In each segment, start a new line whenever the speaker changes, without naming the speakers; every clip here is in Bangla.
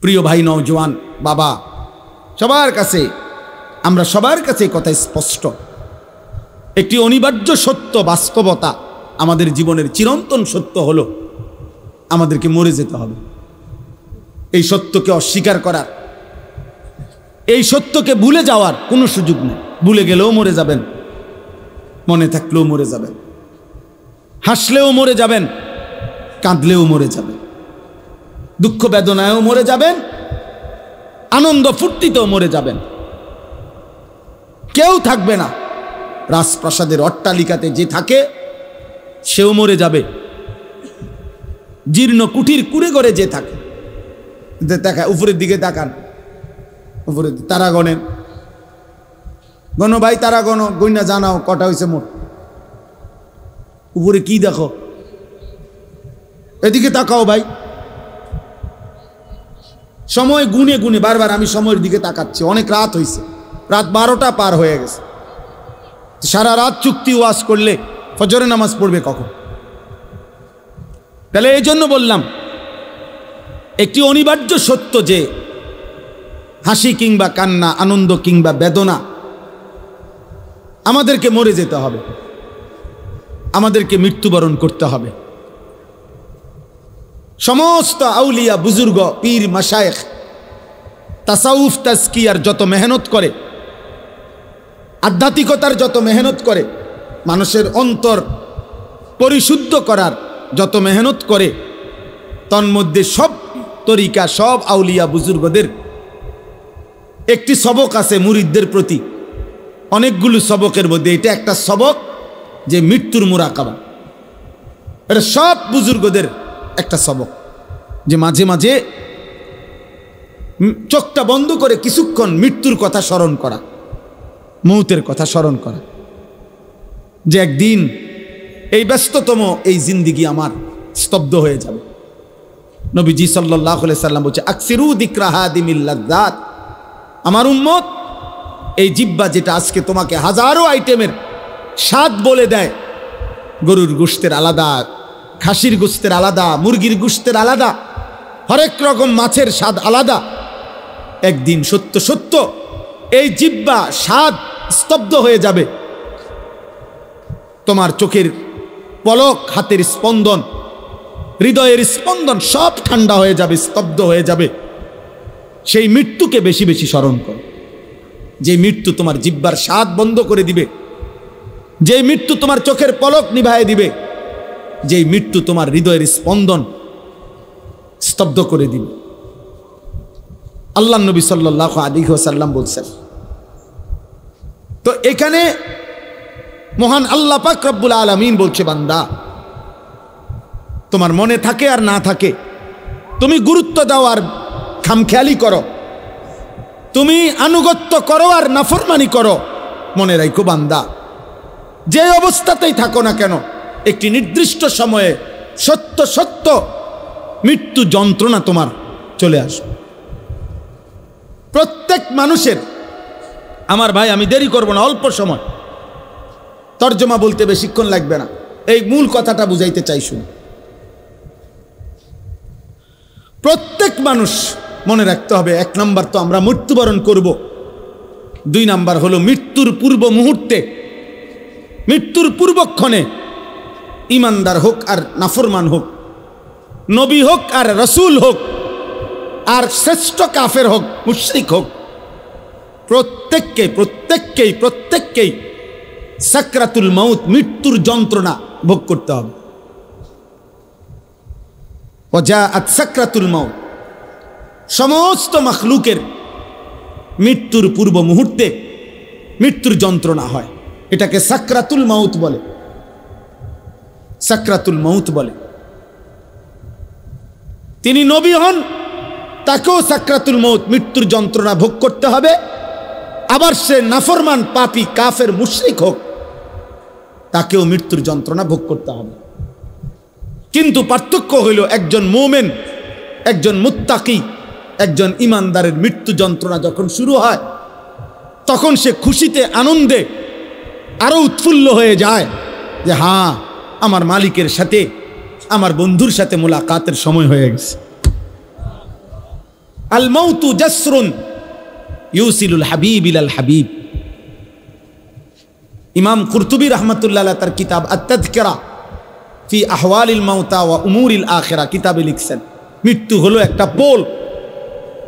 প্রিয় ভাই নওজোয়ান বাবা, সবার কাছে আমরা সবার কাছে কথা স্পষ্ট, একটি অনিবার্য সত্য বাস্তবতা আমাদের জীবনের চিরন্তন সত্য হলো আমাদেরকে মরে যেতে হবে। এই সত্যকে অস্বীকার করার, এই সত্যকে ভুলে যাওয়ার কোনো সুযোগ নেই। ভুলে গেলেও মরে যাবেন, মনে থাকলেও মরে যাবেন, হাসলেও মরে যাবেন, কাঁদলেও মরে যাবেন, দুঃখ বেদনায়ও মরে যাবেন, আনন্দ ফুর্তিতেও মরে যাবেন। কেউ থাকবে না। রাজপ্রাসাদের অট্টালিকাতে যে থাকে সেও মরে যাবে, জীর্ণ কুঠির কুড়ে ঘরে যে থাকে, দেখা উপরের দিকে তাকান, উপরে তারা গণেন, গণ ভাই তারা গণ, গইনা জানাও কটা হয়েছে মোট, উপরে কি দেখো, এদিকে তাকাও ভাই। সময় গুনে গুনে বারবার আমি সময়ের দিকে তাকাচ্ছি, অনেক রাত হয়েছে, রাত 12টা পার হয়ে গেছে। সারা রাত চুক্তি ওয়াজ করলে ফজরের নামাজ পড়বে কখন? তাহলে এই জন্য বললাম একটি অনিবার্য সত্য যে হাসি কিংবা কান্না, আনন্দ কিংবা বেদনা, আমাদেরকে মরে যেতে হবে, আমাদেরকে মৃত্যুবরণ করতে হবে। সমস্ত আউলিয়া বুজুর্গ পীর মাশায়েখ তাসাউফ তাজকিয়ার যত মেহনত করে, আধ্যাত্মিকতার যত মেহনত করে, মানুষের অন্তর পরিশুদ্ধ করার যত মেহনত করে, তন্মধ্যে সব তরিকা, সব আউলিয়া বুজুর্গদের একটি সবক আছে মুরিদদের প্রতি। অনেকগুলো সবকের মধ্যে এটা একটা সবক যে মৃত্যুর মুরাকাবা। এটা সব বুজুর্গদের একটা সবক যে মাঝে মাঝে চোখটা বন্ধ করে কিছুক্ষণ মৃত্যুর কথা স্মরণ করা, মৌতের কথা স্মরণ করা, যে একদিন এই ব্যস্ততম এই জিন্দিগি আমার স্তব্ধ হয়ে যাবে। নবীজি সাল্লাল্লাহু আলাইহি সাল্লাম বলছে, আকসিরু যিকরা হাদিমিল লাযযাত, আমার উম্মত এই জিহ্বা যেটা আজকে তোমাকে হাজারো আইটেমের স্বাদ বলে দেয়, গরুর গোশতের আলাদা, খাসির গোশতের আলাদা, মুরগির গোশতের আলাদা, হরেক রকম মাছের স্বাদ আলাদা, একদিন সত্য সত্য এই জিহ্বা স্বাদ স্তব্ধ হয়ে যাবে। তোমার চোখের পলক, হাতের স্পন্দন, হৃদয়ের স্পন্দন সব ঠান্ডা হয়ে যাবে, স্তব্ধ হয়ে যাবে। সেই মৃত্যুকে বেশি বেশি স্মরণ করো, যে মৃত্যু তোমার জিহ্বার স্বাদ বন্ধ করে দিবে, যে মৃত্যু তোমার চোখের পলক নিভায়ে দিবে, যে মৃত্যু তোমার হৃদয়ের স্পন্দন স্তব্ধ করে দিবে। আল্লাহ নবী সাল্লাল্লাহু আলাইহি ওয়াসাল্লাম বলছেন। তো এখানে মহান আল্লাহ পাক রব্বুল আলামিন বলছে, বান্দা তোমার মনে থাকে আর না থাকে, তুমি গুরুত্ব দাও আর খামখেয়ালি করো, তুমি আনুগত্য করো আর নাফরমানি করো, মনে রাখো বান্দা, যে অবস্থাতেই থাকো না কেন, একটি নির্দিষ্ট সময়ে সত্য সত্য মৃত্যু যন্ত্রণা তোমার চলে আসবে। প্রত্যেক মানুষের, আমার ভাই আমি দেরি করব না, অল্প সময় তর্জমা বলতে বেশিক্ষণ লাগবে না, এই মূল কথাটা বুঝাইতে চাই। শুনুন, প্রত্যেক মানুষ মনে রাখতে হবে, 1 নাম্বার তো আমরা মৃত্যুবরণ করব, 2 নাম্বার হলো মৃত্যুর পূর্ব মুহূর্তে, মৃত্যুর পূর্বক্ষণে ইমানদার হোক আর নাফরমান হোক, নবী হোক আর রসুল হোক, আর শ্রেষ্ঠ কাফের হোক, মুশরিক হোক, প্রত্যেককেই সাকরাতুল মাউত, মৃত্যুর যন্ত্রণা ভোগ করতে হবে। ওয়াজাআত সাকরাতুল মাউত, সমস্ত মাখলুকের মৃত্যুর পূর্ব মুহূর্তে মৃত্যুর যন্ত্রণা হয়, এটাকে সাকরাতুল মাউত বলে, সাকরাতুল মাউত বলে। তিনি নবী হন, তাকেও সাকরাতুল মাউত, মৃত্যুর যন্ত্রণা ভোগ করতে হবে। আবার সে নাফরমান, পাপী, কাফের, মুশরিক হোক, তাকেও মৃত্যুর যন্ত্রণা ভোগ করতে হবে। কিন্তু পার্থক্য হইল, একজন মুমিন, একজন মুত্তাকি, একজন ইমানদারের মৃত্যু যন্ত্রণা যখন শুরু হয়, তখন সে খুশিতে আনন্দে আরো উৎফুল্ল হয়ে যায় যে হ্যাঁ, আমার মালিকের সাথে, আমার বন্ধুর সাথে মোলাকাতের সময় হয়ে গেছে। আল মাউতু জাসরুন ইউসিলুল হাবিব ইলাল হাবিব। ইমাম কুরতুবী রাহমাতুল্লাহ আলাইহি তার কিতাব আত-তাযকিরা ফি আহওয়ালিল মাউতা ওয়া উমুরিল আখিরা কিতাবে লিখছেন, মৃত্যু হলো একটা পোল,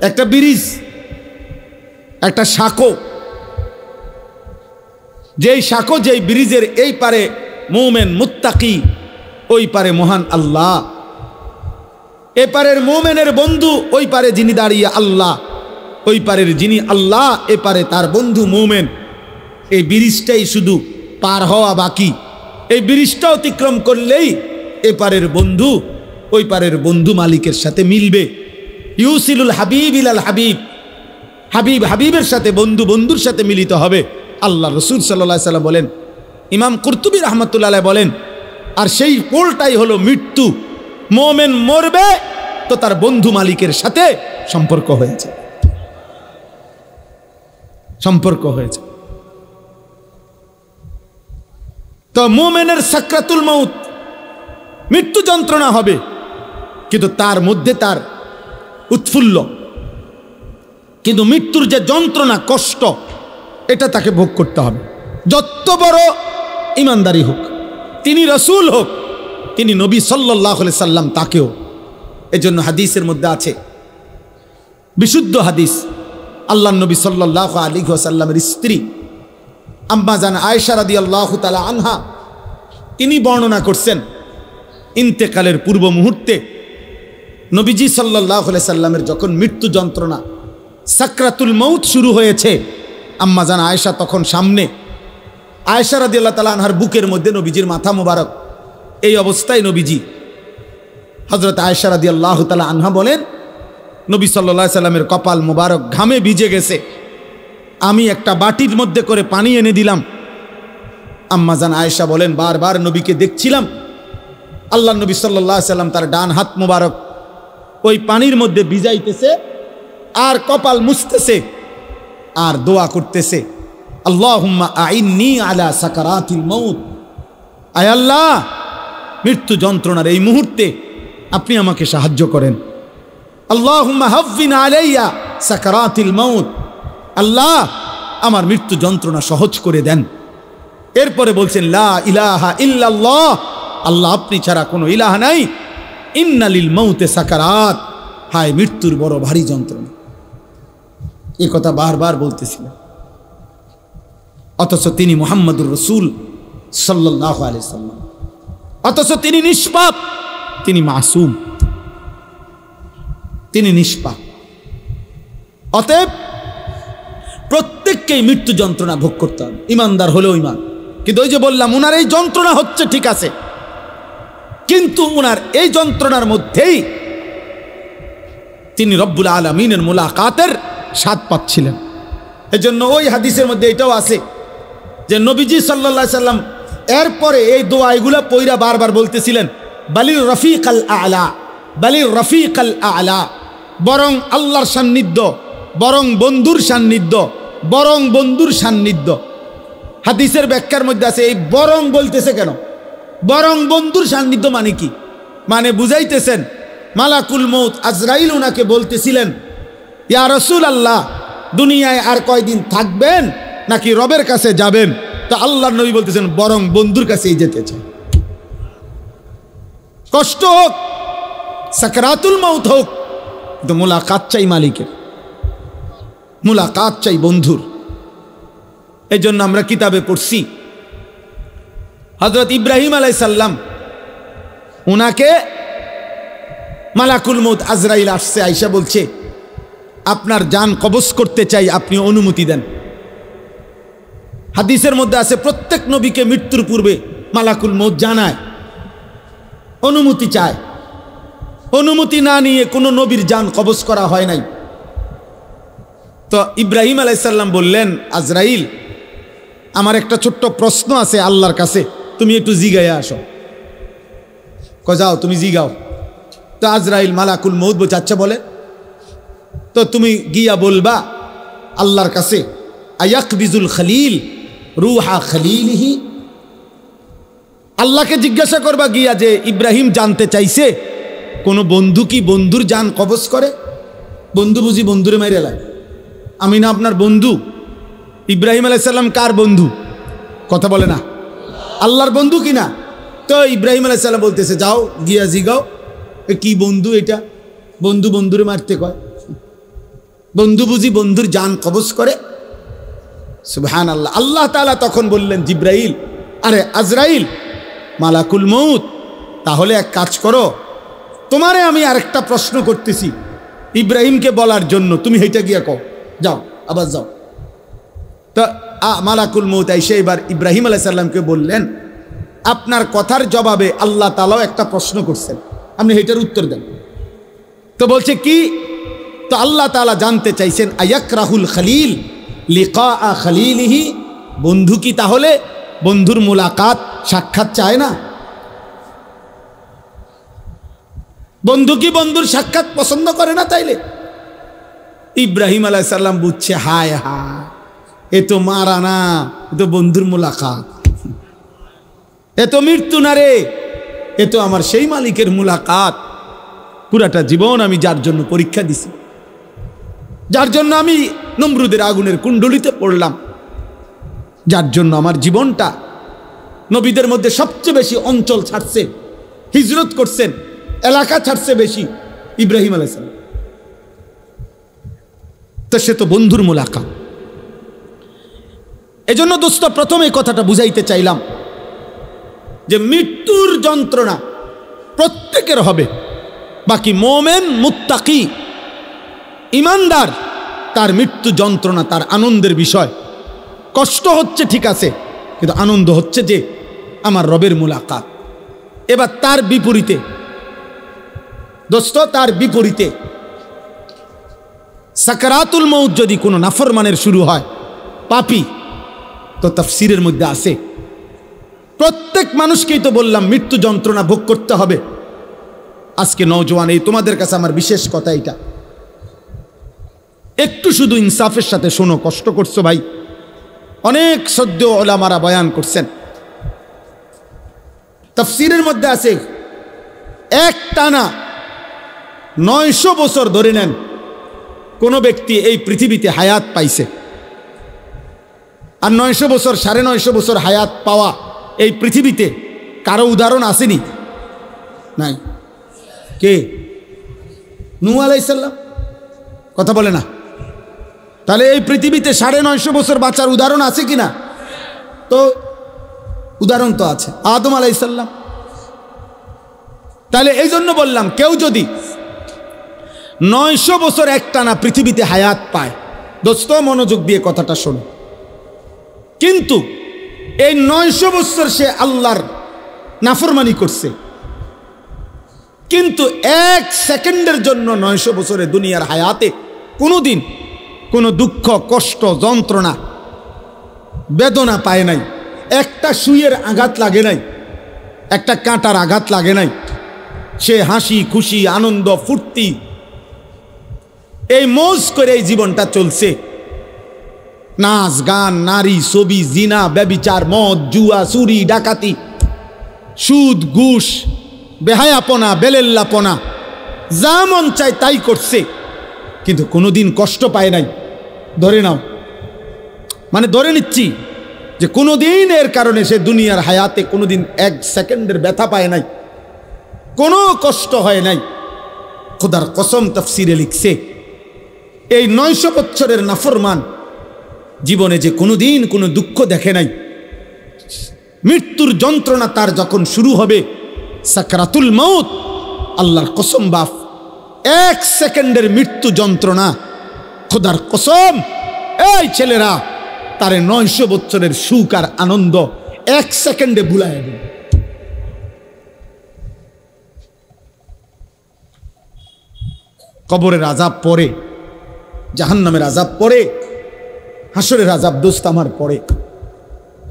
একটা ব্রিজ, একটা সাঁকো। যেই সাঁকো, যেই ব্রিজের এই পারে মুমিন মুত্তাকি, ওই পারে মহান আল্লাহ। এপারের মুমিনের বন্ধু, ওই পারে যিনি দাঁড়িয়ে আল্লাহ, ওই পারের যিনি আল্লাহ, এপারে তার বন্ধু মুমিন। এই ব্রিজটাই শুধু পার হওয়া বাকি। এই ব্রিজটা অতিক্রম করলেই এপারের বন্ধু ওই পারের বন্ধু মালিকের সাথে মিলবে। ইউসিলুল হাবিব ইলাল হাবিব, হাবিব হাবিবের সাথে, বন্ধু বন্ধুর সাথে মিলিত হবে। আল্লাহ রসুল সাল্লাল্লাহু আলাইহি সাল্লাম বলেন, ইমাম কুরতুবী রাহমাতুল্লাহ আলাইহি বলেন, আর সেই পোলটাই হলো মৃত্যু। মুমিন মরবে তো তার বন্ধু মালিকের সাথে সম্পর্ক হয়েছে, সম্পর্ক হয়েছে। তো মুমিনের সাকরাতুল মউত, মৃত্যু যন্ত্রণা হবে, কিন্তু তার মধ্যে তার উৎফুল্ল। কিন্তু মৃত্যুর যে যন্ত্রণা, কষ্ট, এটা তাকে ভোগ করতে হবে, যত বড় ইমানদারি হোক, তিনি রসুল হোক, তিনি নবী সাল্লাল্লাহু আলাইহি সাল্লাম, তাকেও। এজন্য হাদিসের মধ্যে আছে, বিশুদ্ধ হাদিস, আল্লাহর নবী সাল্লাল্লাহু আলাইহি ওয়াসাল্লামের স্ত্রী আম্মা জান আয়েশা রাদিয়াল্লাহু তাআলা আনহা, তিনি বর্ণনা করছেন, ইন্তেকালের পূর্ব মুহূর্তে নবীজি সাল্লাল্লাহু আলাইহি সাল্লামের যখন মৃত্যু যন্ত্রণা, সাকরাতুল মউত শুরু হয়েছে, আম্মা জান আয়েশা তখন সামনে, আয়েশা রাদিয়াল্লাহু তাআলা আনহার বুকের মধ্যে নবীজির মাথা মোবারক। এই অবস্থায় নবীজি, হযরত আয়েশা রাদিয়াল্লাহু তাআলা আনহা বলেন, নবী সাল্লাল্লাহু আলাইহি সাল্লামের কপাল মোবারক ঘামে ভিজে গেছে। আমি একটা বাটির মধ্যে করে পানি এনে দিলাম। আম্মা জান আয়েশা বলেন, বারবার নবীকে দেখছিলাম, আল্লাহ নবী সাল্লাল্লাহু আলাইহি সাল্লাম তার ডান হাত মোবারক ওই পানির মধ্যে ভিজাইতেছে আর কপাল মুছতেছে আর দোয়া করতেছে, আল্লাহুম্মা আইন্নি আলা সাকারাতিল মউত, আয় আল্লাহ, মৃত্যু যন্ত্রণার এই মুহূর্তে আপনি আমাকে সাহায্য করেন। আল্লাহুম্মা হাফফিন আলাইয়া সাকারাতিল মউত, আল্লাহ আমার মৃত্যু যন্ত্রণা সহজ করে দেন। এরপরে বলছেন, লা ইলাহা ইল্লাল্লাহ, আল্লাহ আপনি ছাড়া কোনো ইলাহ নাই, ইন্নালিল মউতে সাকারাত, হায় মৃত্যুর বড় ভারী যন্ত্রণা। এই কথা বারবার বলতেছিলেন, অথচ তিনি মুহাম্মদুর রাসূল সাল্লাল্লাহু আলাইহি সাল্লাম, অথচ তিনি নিষ্পাপ, তিনি মাসুম, তিনি নিষ্পাপ। অতএব প্রত্যেককেই মৃত্যু যন্ত্রণা ভোগ করতে হবে, ইমানদার হলেও ইমান। কিন্তু ওই যে বললাম, উনার এই যন্ত্রণা হচ্ছে ঠিক আছে, কিন্তু উনার এই যন্ত্রণার মধ্যেই তিনি রব্বুল আলামিনের মুলাকাতের স্বাদ পাচ্ছিলেন। এজন্য ওই হাদিসের মধ্যে এটাও আছে যে নবীজি সাল্লাল্লাহু আলাইহি সাল্লাম এরপরে এই দোয়া এগুলা পয়রা বারবার বলতেছিলেন, বালির রফিক আল আলা, বালির রফিক আল আলা, বরং আল্লাহর সান্নিধ্য, বরং বন্ধুর সান্নিধ্য, বরং বন্ধুর সান্নিধ্য। হাদিসের ব্যাখ্যার মধ্যে আছে, এই বরং বলতেছে কেন? বরং বন্ধুর সান্নিধ্য মানে কি? মানে বুঝাইতেছেন, মালাকুল মউত আজরাইল উনাকে বলতেছিলেন, ইয়া রাসূলুল্লাহ, দুনিয়ায় আর কয়দিন থাকবেন নাকি রবের কাছে যাবেন? তো আল্লাহর নবী বলতেছেন, বরং বন্ধুর কাছেই যেতে চাই। কষ্ট হোক, সাকরাতুল মউত হোক, কিন্তু মুলাকাত চাই মালিকের, মুলাকাত চাই বন্ধুর। এই জন্য আমরা কিতাবে পড়ছি, হযরত ইব্রাহিম আলাইহিস সালাম, উনাকে মালাকুল মউত আজরাইল আসছে, আয়েশা বলছে, আপনার জান কবজ করতে চাই, আপনি অনুমতি দেন। হাদিসের মধ্যে আছে, প্রত্যেক নবীকে মৃত্যুর পূর্বে মালাকুল মউত জানায়, অনুমতি চায়। অনুমতি না নিয়ে কোনো নবীর জান কবজ করা হয় নাই। তো ইব্রাহিম আলাইহিস সালাম বললেন, আজরাইল, আমার একটা ছোট্ট প্রশ্ন আছে আল্লাহর কাছে, তুমি একটু জিগাইয়া আসো। যাও, তুমি জিগাও। তো আজরাইল মালাকুল মউত বলছে, আচ্ছা বলে। তো তুমি গিয়া বলবা আল্লাহর কাছে, আয়াকবিজুল খলিল রুহা খলিলিহি, আল্লাহকে জিজ্ঞাসা করবা গিয়া যে ইব্রাহিম জানতে চাইছে কোন বন্ধু কি বন্ধুর জান কবজ করে? বন্ধু বুঝি বন্ধুরে মাইরে এলায়? আমি না আপনার বন্ধু? ইব্রাহিম আলাইহিস সালাম কার বন্ধু? কথা বলে না, আল্লাহর বন্ধু কিনা? তো ইব্রাহিম আলাইহিস সালাম বলতেছে, যাও গিয়া জিগাও কি বন্ধু এটা? বন্ধু বন্ধুরে মারতে কয়? বন্ধু বুঝি বন্ধুর জান কবজ করে? সুবহানাল্লাহ। আল্লাহ তাআলা তখন বললেন, জিব্রাইল, আরে আজরাইল, মালাকুল মউত, তাহলে এক কাজ করো, তোমারে আমি আরেকটা প্রশ্ন করতেছি ইব্রাহিমকে বলার জন্য, তুমি হেইটা গিয়া কও, যাও আবার যাও। তো মালাকুল মউত আইসা এবার ইব্রাহিম আলাইহিস সালামকে বললেন, আপনার কথার জবাবে আল্লাহ তাআলাও একটা প্রশ্ন করছেন, আপনি হেইটার উত্তর দেন। তো বলছে কি? তো আল্লাহ তাআলা জানতে চাইছেন, আয়াকরাহুল খলিল লিকা খলিলিহি, বন্ধু কি তাহলে বন্ধুর মুলাকাত সাক্ষাৎ চায় না? বন্ধু কি বন্ধুর সাক্ষাৎ পছন্দ করে না? তাইলে ইব্রাহিম আলাইহিস সালাম বুঝছে, হায় হায়, এ তো মারা না, এ তো বন্ধুর মুলাকাত, এ তো মৃত্যু না রে, এ তো আমার সেই মালিকের মুলাকাত। পুরাটা জীবন আমি যার জন্য পরীক্ষা দিছি, যার জন্য আমি নমরুদের আগুনের কুণ্ডলিতে পড়লাম, যার জন্য আমার জীবনটা নবীদের মধ্যে সবচেয়ে বেশি অঞ্চল ছাড়ছে, হিজরত করছেন, এলাকা ছাড়ছে বেশি, ইব্রাহিম আলাইহিস সালাম। তো সে তো বন্ধুর মুলাকাত। এজন্য দোস্ত, প্রথমে কথাটা বুঝাইতে চাইলাম যে মৃত্যুর যন্ত্রণা প্রত্যেকের হবে, বাকি মোমেন মুত্তাকি ইমানদার তার মৃত্যু যন্ত্রণা তার আনন্দের বিষয়। কষ্ট হচ্ছে ঠিক আছে, কিন্তু আনন্দ হচ্ছে যে আমার রবের মুলাকাত। এবার তার বিপরীতে দোস্ত, তার বিপরীতে সাকারাতুল মউত যদি কোনো নাফরমানের শুরু হয়, পাপী, তো তাফসীরের মধ্যে আছে প্রত্যেক মানুষকেই তো বললাম মৃত্যু যন্ত্রণা ভোগ করতে হবে। আজকে নওজোয়ান, এই তোমাদের কাছে আমার বিশেষ কথা এটা, একটু শুধু ইনসাফের সাথে শোনো, কষ্ট করছো ভাই। অনেক সদ্য ওলামারা বয়ান করছেন, তাফসীরের মধ্যে আছে এক টানা 900 বছর ধরে নেন কোন ব্যক্তি এই পৃথিবীতে হায়াত পাইছে, আর 900 বছর 950 বছর হায়াত পাওয়া এই পৃথিবীতে কারো উদাহরণ আসেনি? নাই। কে? নূহ আলাইহিস সালাম। কথা বলে না? তাহলে এই পৃথিবীতে 950 বছর বাঁচার উদাহরণ আছে কিনা? তো উদাহরণ তো আছে, আদম আলাইহিস সালাম। তাহলে এই জন্য বললাম, কেউ যদি 900 বছর একটানা পৃথিবীতে হায়াত পায়, দোস্ত মনোযোগ দিয়ে কথাটা শোনো, কিন্তু এই 900 বছর সে আল্লাহর নাফরমানি করছে, কিন্তু 1 সেকেন্ডের জন্য 900 বছরে দুনিয়ার হায়াতে কোনোদিন কোনো দুঃখ, কষ্ট, যন্ত্রণা, বেদনা পায় নাই, একটা সুইয়ের আঘাত লাগে নাই, একটা কাঁটার আঘাত লাগে নাই, সে হাসি খুশি আনন্দ ফুর্তি এই মৌজ করে এই জীবনটা চলছে। নাচ গান, নারী, ছবি, জিনা, ব্যভিচার, মদ, জুয়া, চুরি, ডাকাতি, সুদ, ঘুষ, বেহায়াপনা, বেলেল্লাপনা, যা মন চায় তাই করছে, কিন্তু কোনোদিন কষ্ট পায় নাই। ধরে নাও, মানে ধরে নিচ্ছি যে কোনোদিন এর কারণে সে দুনিয়ার হায়াতে কোনোদিন 1 সেকেন্ডের ব্যথা পায় নাই, কোনো কষ্ট হয় নাই। খোদার কসম তাফসীরে লিখছে, এই 900 বছরের নাফরমান জীবনে যে কোনোদিন কোনো দুঃখ দেখে নাই, মৃত্যুর যন্ত্রণা তার যখন শুরু হবে, সাকরাতুল মউত, আল্লাহর কসম বাপ, 1 সেকেন্ডের মৃত্যু যন্ত্রণা, খোদার কসম এই ছেলেরা তারে 900 বছরের সুখ আর আনন্দ 1 সেকেন্ডে ভুলাইয়া দেবে। কবরের আযাব পরে, জাহান্নামের আযাব পরে, হাসরের আযাব দোস্ত আমার পরে,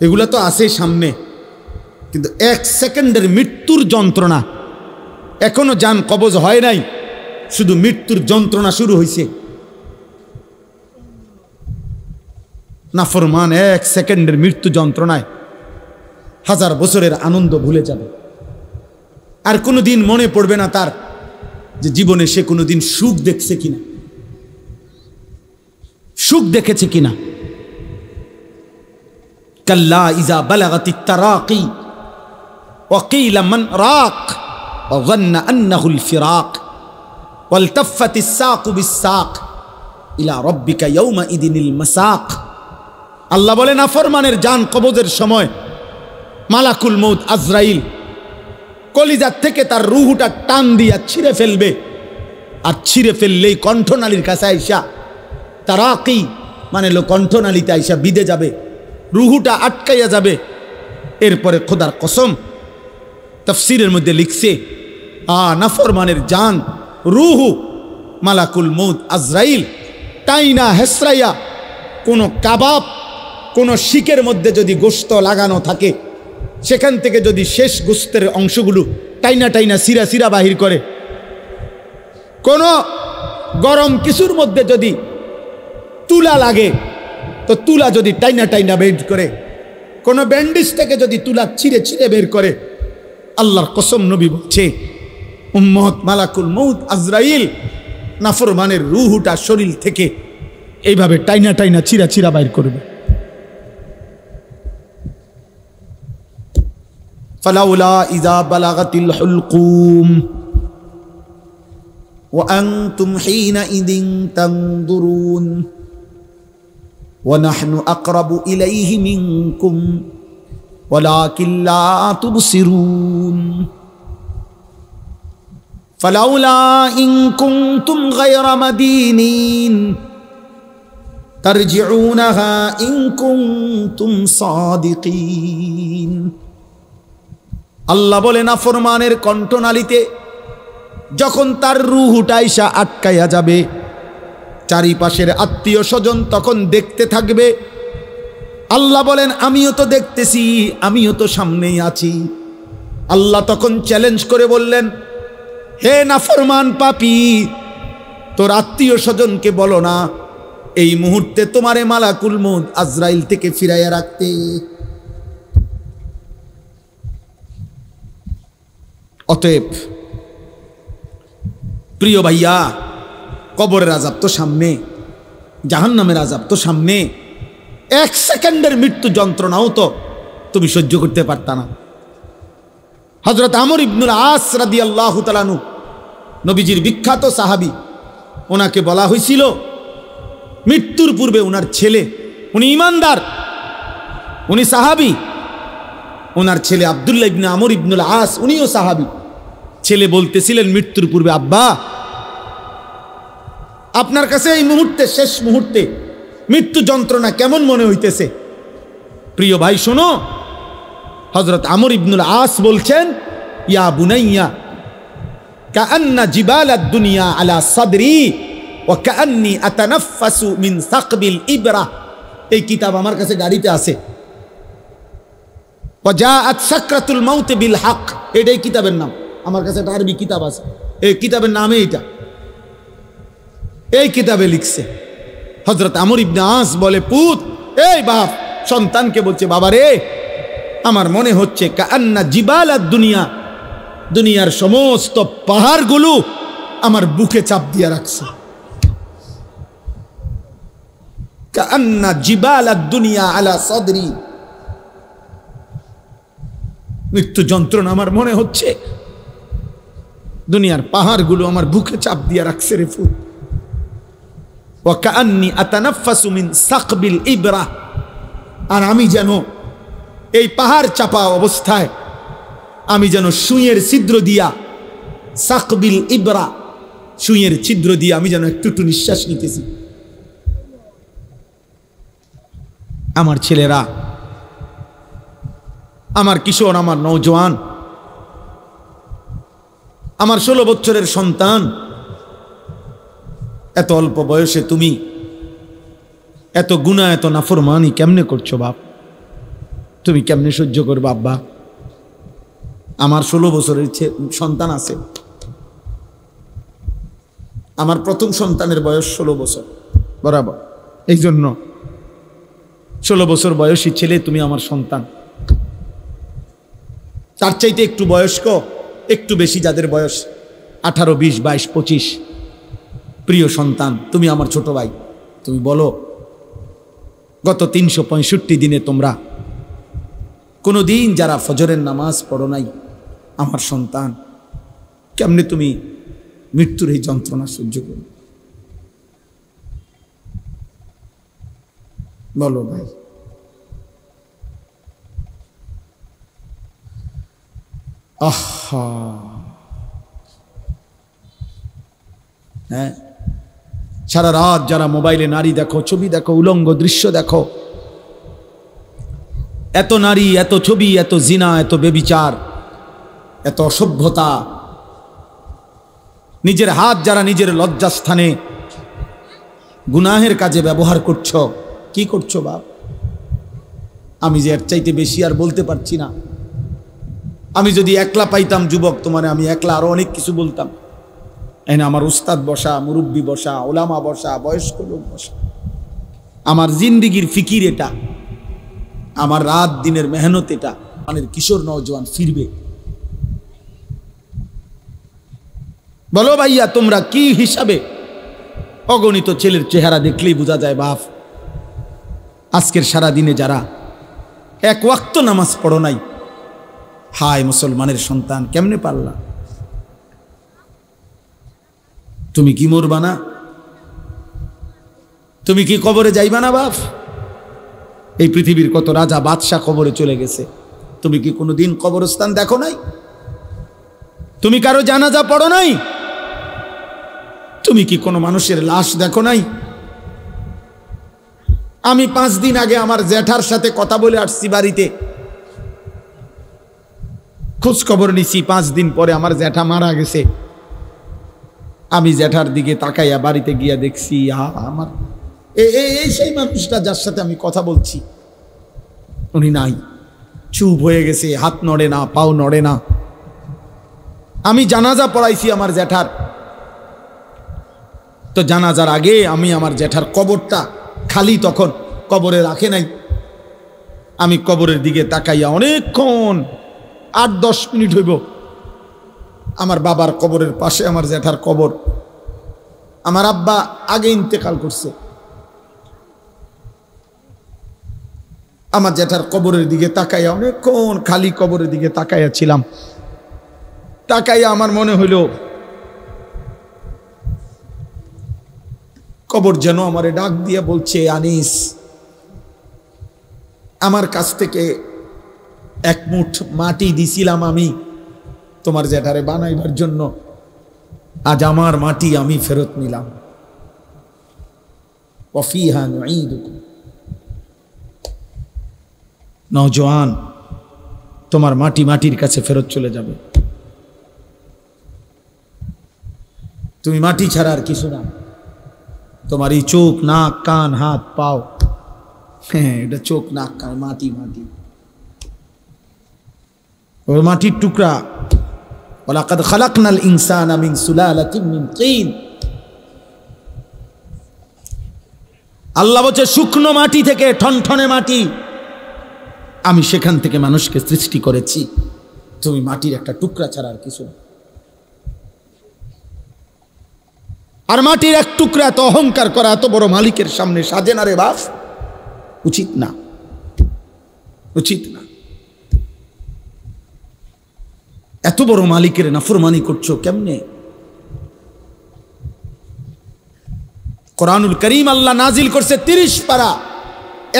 এগুলা তো আছে সামনে, কিন্তু 1 সেকেন্ডের মৃত্যুর যন্ত্রণা এখনো জান কবজ হয় নাই, শুধু মৃত্যুর যন্ত্রণা শুরু হয়েছে। নাফরমান 1 সেকেন্ডের মৃত্যু যন্ত্রণায় 1000 বছরের আনন্দ ভুলে যাবে, আর কোনোদিন মনে পড়বে না তার যে জীবনে সে কোনোদিন সুখ দেখছে কিনা। সুখ দেখেছে কিনা? কাল্লা ইজা বালাগাতিত তারাকি ওয়া কিলা মান রাক ওয়া যান্না আন্নাহুল ফিরাক ওয়ালতাফাতিস সাকু বিস-সাক ইলা রাব্বিকা ইয়াওমা ইদিনিল মাসাক। আল্লাহ বলেন নাফরমানের জান কবজের সময় মালাকুল মউত আজরাইল কলিজার থেকে তার রূহটা টান দিয়া ছিঁড়ে ফেলবে, আর ছিঁড়ে ফেললেই কণ্ঠনালীর কাছে আইসা তারাকি মানে কণ্ঠনালীতে আইসা বিদে যাবে, রুহুটা আটকাইয়া যাবে। এরপরে খোদার কসম তাফসীরের মধ্যে লিখছে নাফরমানের জান রুহু মালাকুল মউত আজরাইল টাইনা হেসরাইয়া কোনো কাবাব কোনো শিকের মধ্যে যদি গোশত লাগানো থাকে সেখান থেকে যদি শেষ গোশতের অংশগুলো টাইনা টাইনা সিরা সিরা বাহির করে, কোনো গরম কিছুর মধ্যে যদি তুলা লাগে তো তুলা যদি টাইনা টাইনা বের করে, কোনো ব্যান্ডেজ থেকে যদি তুলা ছিঁড়ে ছিঁড়ে বের করে, আল্লাহর কসম নবী বলছে উম্মত মালাকুল মউত আজরাইল নাফরমানের রূহটা শরীর থেকে এইভাবে টাইনা টাইনা ছিঁড়া ছিঁড়া বাইর করবে। ফালাউলা ইযা বালাগাতিল হুলকুম ওয়া আনতুম হিনাইযিন তানদুরুন ওয়া নাহনু আকরাবু ইলাইহি মিনকুম ওয়ালাকিন লা তুবসিরুন ফালাউলা ইন কুনতুম গায়রা মাদিনিন তারজিউনাহা ইন কুনতুম সাদিকিন। আল্লাহ বলেন নাফরমানের কণ্ঠনালীতে যখন তার রূহটা আইসা আটকাইয়া যাবে, চারিপাশের আত্মীয় স্বজন তখন দেখতে থাকবে। আল্লাহ বলেন আমিও তো দেখতেছি, আমিও তো সামনেই আছি। আল্লাহ তখন চ্যালেঞ্জ করে বললেন, হে নাফরমান পাপী, তোর আত্মীয় স্বজনকে বলো না এই মুহূর্তে তোমারে মালাকুল মউত আজরাইল থেকে ফিরাইয়া রাখতে। অতএব প্রিয় ভাইয়া, কবরের আযাব তো সামনে, জাহান্নামের আযাব তো সামনে, এক সেকেন্ডের মৃত্যু যন্ত্রণাও তো তুমি সহ্য করতে পারতা না। হযরত আমর ইবনুল আস রাদিয়াল্লাহু তাআলা আনহু নবীজির বিখ্যাত সাহাবী, ওনাকে বলা হয়েছিল মৃত্যুর পূর্বে ওনার ছেলে, উনি ইমানদার, উনি সাহাবী, ওনার ছেলে আব্দুল্লাহ ইবনে আমর ইবনুল আস উনিও সাহাবী। ছেলে বলতেছিলেন মৃত্যুর পূর্বে, আব্বা আপনার কাছে এই মুহূর্তে, শেষ মুহূর্তে মৃত্যু যন্ত্রণা কেমন মনে হইতেছে? প্রিয় ভাই শোনো, হযরত আমর ইবনুল আস বলছেন, ইয়া বুনাইয়া কাআন্না জিবালাদ দুনিয়া আলা সাদরি ওয়া কাআন্নি আতানাফাসু মিন সাকবিল ইবরা। এই কিতাব আমার কাছে গাড়িতে আছে। ওয়া জাআত সাকরাতুল মাউত বিল হক, এটাই কিতাবের নাম। আমার কাছে একটা আরবি কিতাব আছে, এই কিতাবের নামে এটা, এই কিতাবে লিখছে। হযরত আমর ইবনে আস বলে, পুত, এই বাপ সন্তানকে বলছে, বাবা রে, আমার মনে হচ্ছে কাআন্না জিবালাদ দুনিয়া, দুনিয়ার সমস্ত পাহাড়গুলো আমার বুকে চাপ দিয়ে রাখছে। কাআন্না জিবালাদ দুনিয়া আলা সাদরি, মৃত্যু যন্ত্রণা আমার মনে হচ্ছে দুনিয়ার পাহাড়গুলো আমার বুকে চাপ দিয়ে রাখছে রে ফুত। ওয়া কাআন্নি আতানাফাসু মিন সাকবিল ইবরা, আর আমি যেন এই পাহাড় চাপা অবস্থায় আমি যেন সুইয়ের ছিদ্র দিয়া, সাকবিল ইবরা সুইয়ের ছিদ্র দিয়ে আমি যেন একটু একটু নিঃশ্বাস নিতেছি। আমার ছেলেরা, আমার কিশোর, আমার নওজোয়ান, আমার 16 বছরের সন্তান, এত অল্প বয়সে তুমি এত গুনাহ, এত নাফরমানি কেমনে করছো বাপ? তুমি কেমনে সহ্য করবে আব্বা? আমার 16 বছরের সন্তান আছে। আমার প্রথম সন্তানের বয়স 16 বছর বরাবর। এই জন্য 16 বছর বয়সী ছেলে তুমি আমার সন্তান। তার চাইতে একটু বয়স্ক, একটু বেশি যাদের বয়স 18, 20, 22, 25, প্রিয় সন্তান, তুমি আমার ছোট ভাই, তুমি বলো গত 365 দিনে তোমরা কোনো দিন যারা ফজরের নামাজ পড়ো নাই, আমার সন্তান, কেমনে তুমি মৃত্যুর এই যন্ত্রণা সহ্য করো? বলো ভাই। আহা, হ্যাঁ, সারা রাত যারা মোবাইলে নারী দেখো, ছবি দেখো, উলঙ্গ দৃশ্য দেখো, এত নারী, এত ছবি, এত জিনা, এত বেবিচার, এত অসভ্যতা, নিজের হাত যারা নিজের লজ্জাস্থানে গুনাহের কাজে ব্যবহার করছো, কি করছো বাপ? আমি যে এর চাইতে বেশি আর বলতে পারছি না। আমি যদি একলা পাইতাম যুবক তোমারে, আমি একলা আরো অনেক কিছু বলতাম। এনে আমার উস্তাদ বসা, মুরব্বী বসা, ওলামা বসা, বয়স্ক লোক বসা। আমার জিন্দিগির ফিকির এটা, আমার রাত দিনের মেহনত এটা। মানে কিশোর নওজোয়ান ফিরবে। বলো ভাইয়া, তোমরা কি হিসাবে? অগণিত ছেলের চেহারা দেখলেই বোঝা যায় বাপ, আজকের সারা দিনে যারা এক ওয়াক্ত নামাজ পড়ো নাই, হায় মুসলমানের সন্তান, কেমনে পারলা? তুমি কি মরবা না? তুমি কি কবরে যাইবা না বাপ? এই পৃথিবীর কত রাজা বাদশাহ কবরে চলে গেছে, তুমি কি কোনোদিন কবরস্থান দেখো নাই? তুমি কারো জানাজা পড়ো নাই? তুমি কি কোনো মানুষের লাশ দেখো নাই? আমি 5 দিন আগে আমার জ্যাঠার সাথে কথা বলে আসছি বাড়িতে, খোঁজ খবর নিছি। 5 দিন পরে আমার জ্যাঠা মারা গেছে। আমি জ্যাঠার দিকে তাকাইয়া বাড়িতে গিয়া দেখছি, আমার এই সেই মানুষটা যার সাথে আমি কথা বলছি, উনি নাই, চুপ হয়ে গেছে, হাত নড়ে না, পাও নড়ে না। আমি জানাজা পড়াইছি আমার জ্যাঠার, তো জানাজার আগে আমি আমার জ্যাঠার কবরটা খালি, তখন কবরে রাখে নাই। আমি কবরের দিকে তাকাইয়া অনেকক্ষণ, 8-10 মিনিট হইব, আমার বাবার কবরের পাশে আমার জ্যাঠার কবর। আমার আব্বা আগে ইন্তেকাল করছে। আমার জ্যাঠার কবরের দিকে তাকাইয়া অনেকক্ষণ খালি কবরের দিকে তাকাইয়া ছিলাম। তাকাইয়া আমার মনে হইল কবর যেন আমারে ডাক দিয়ে বলছে, আনিস, আমার কাছ থেকে 1 মুঠ মাটি দিছিলাম আমি তোমার জ্যাঠারে বানাইবার জন্য, আজ আমার মাটি আমি ফেরত নিলাম। ওয়াফিহা নুঈদুকুম। নওজোয়ান, তোমার মাটি মাটির কাছে ফেরত চলে যাবে। তুমি মাটি ছাড়া আর কিছু না। তোমার এই চোখ, নাক, কান, হাত, পাও, হ্যাঁ, এটা চোখ, নাক, কান, মাটি, মাটি, ওই মাটির টুকরা। ওয়ালাকাদ খালাকনাল ইনসানা মিন সুলালাতিন মিন তিন। আল্লাহ বলছে, শুকনো মাটি থেকে, ঠনঠনে মাটি, আমি সেখান থেকে মানুষকে সৃষ্টি করেছি। তুমি মাটির একটা টুকরা ছাড়া আর কিছু না। আর মাটির এক টুকরা এত অহংকার করা এত বড় মালিকের সামনে সাজে না রে বাপ, উচিত না, উচিত না। এত বড় মালিকের নাফরমানি করছো কেমনে? কোরআনুল করিম আল্লাহ নাজিল করছে 30 পারা।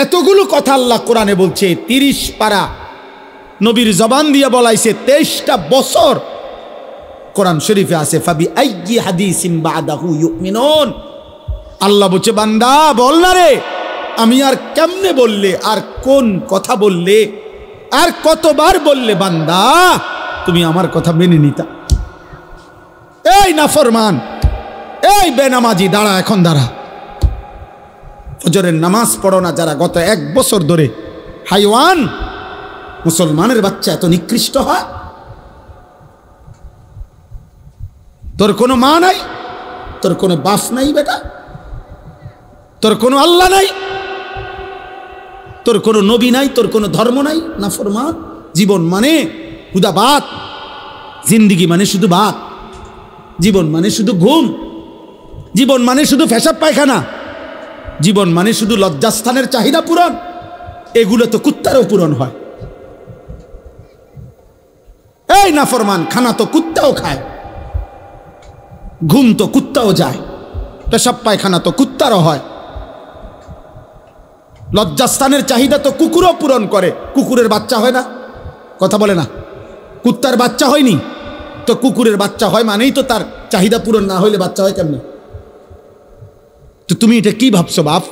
এতগুলো কথা আল্লাহ কোরআনে বলছে, 30 পারা নবীর জবান দিয়ে বলাইছে। 23টা বছর কোরআন শরীফে আছে, ফাবি আইয়ি হাদিসিম বাদাহু ইউমিনুন। আল্লাহ বলছে, বান্দা বল না রে, আমি আর কেমনে বললে, আর কোন কথা বললে, আর কতবার বললে বান্দা তুমি আমার কথা মেনে নিতা? এই নাফরমান, এই বেনামাজি, দাঁড়া, এখন দাঁড়া। ফজরের নামাজ পড়ো না যারা, গত 1 বছর ধরে হাইওয়ান মুসলমানের বাচ্চা এত নিকৃষ্ট হয়? তোর কোনো মা নাই, তোর কোনো বাপ নাই বেটা, তোর কোনো আল্লাহ নাই, তোর কোনো নবী নাই, তোর কোনো ধর্ম নাই। নাফরমান। জীবন মানে হুদা বাত, জিন্দিগি মানে শুধু বাত, জীবন মানে শুধু ঘুম, জীবন মানে শুধু পেশাব পায়খানা, জীবন মানে শুধু লজ্জাস্থানের চাহিদা পূরণ, এগুলো তো কুত্তারও পূরণ হয়। এই নাফরমান, খানা তো কুত্তাও খায়, ঘুম তো কুত্তাও যায়, পেশাব পায়খানা তো কুত্তারও হয়, লজ্জাস্থানের চাহিদা তো কুকুরও পূরণ করে। কুকুরের বাচ্চা হয় না? কথা বলে না? কুত্তার বাচ্চা হয়নি তো কুকুরের বাচ্চা হয়, মানেই তো তার চাহিদা পূরণ না হইলে বাচ্চা হয় কেমনে? তো তুমি এটা কি ভাবছো বাপ?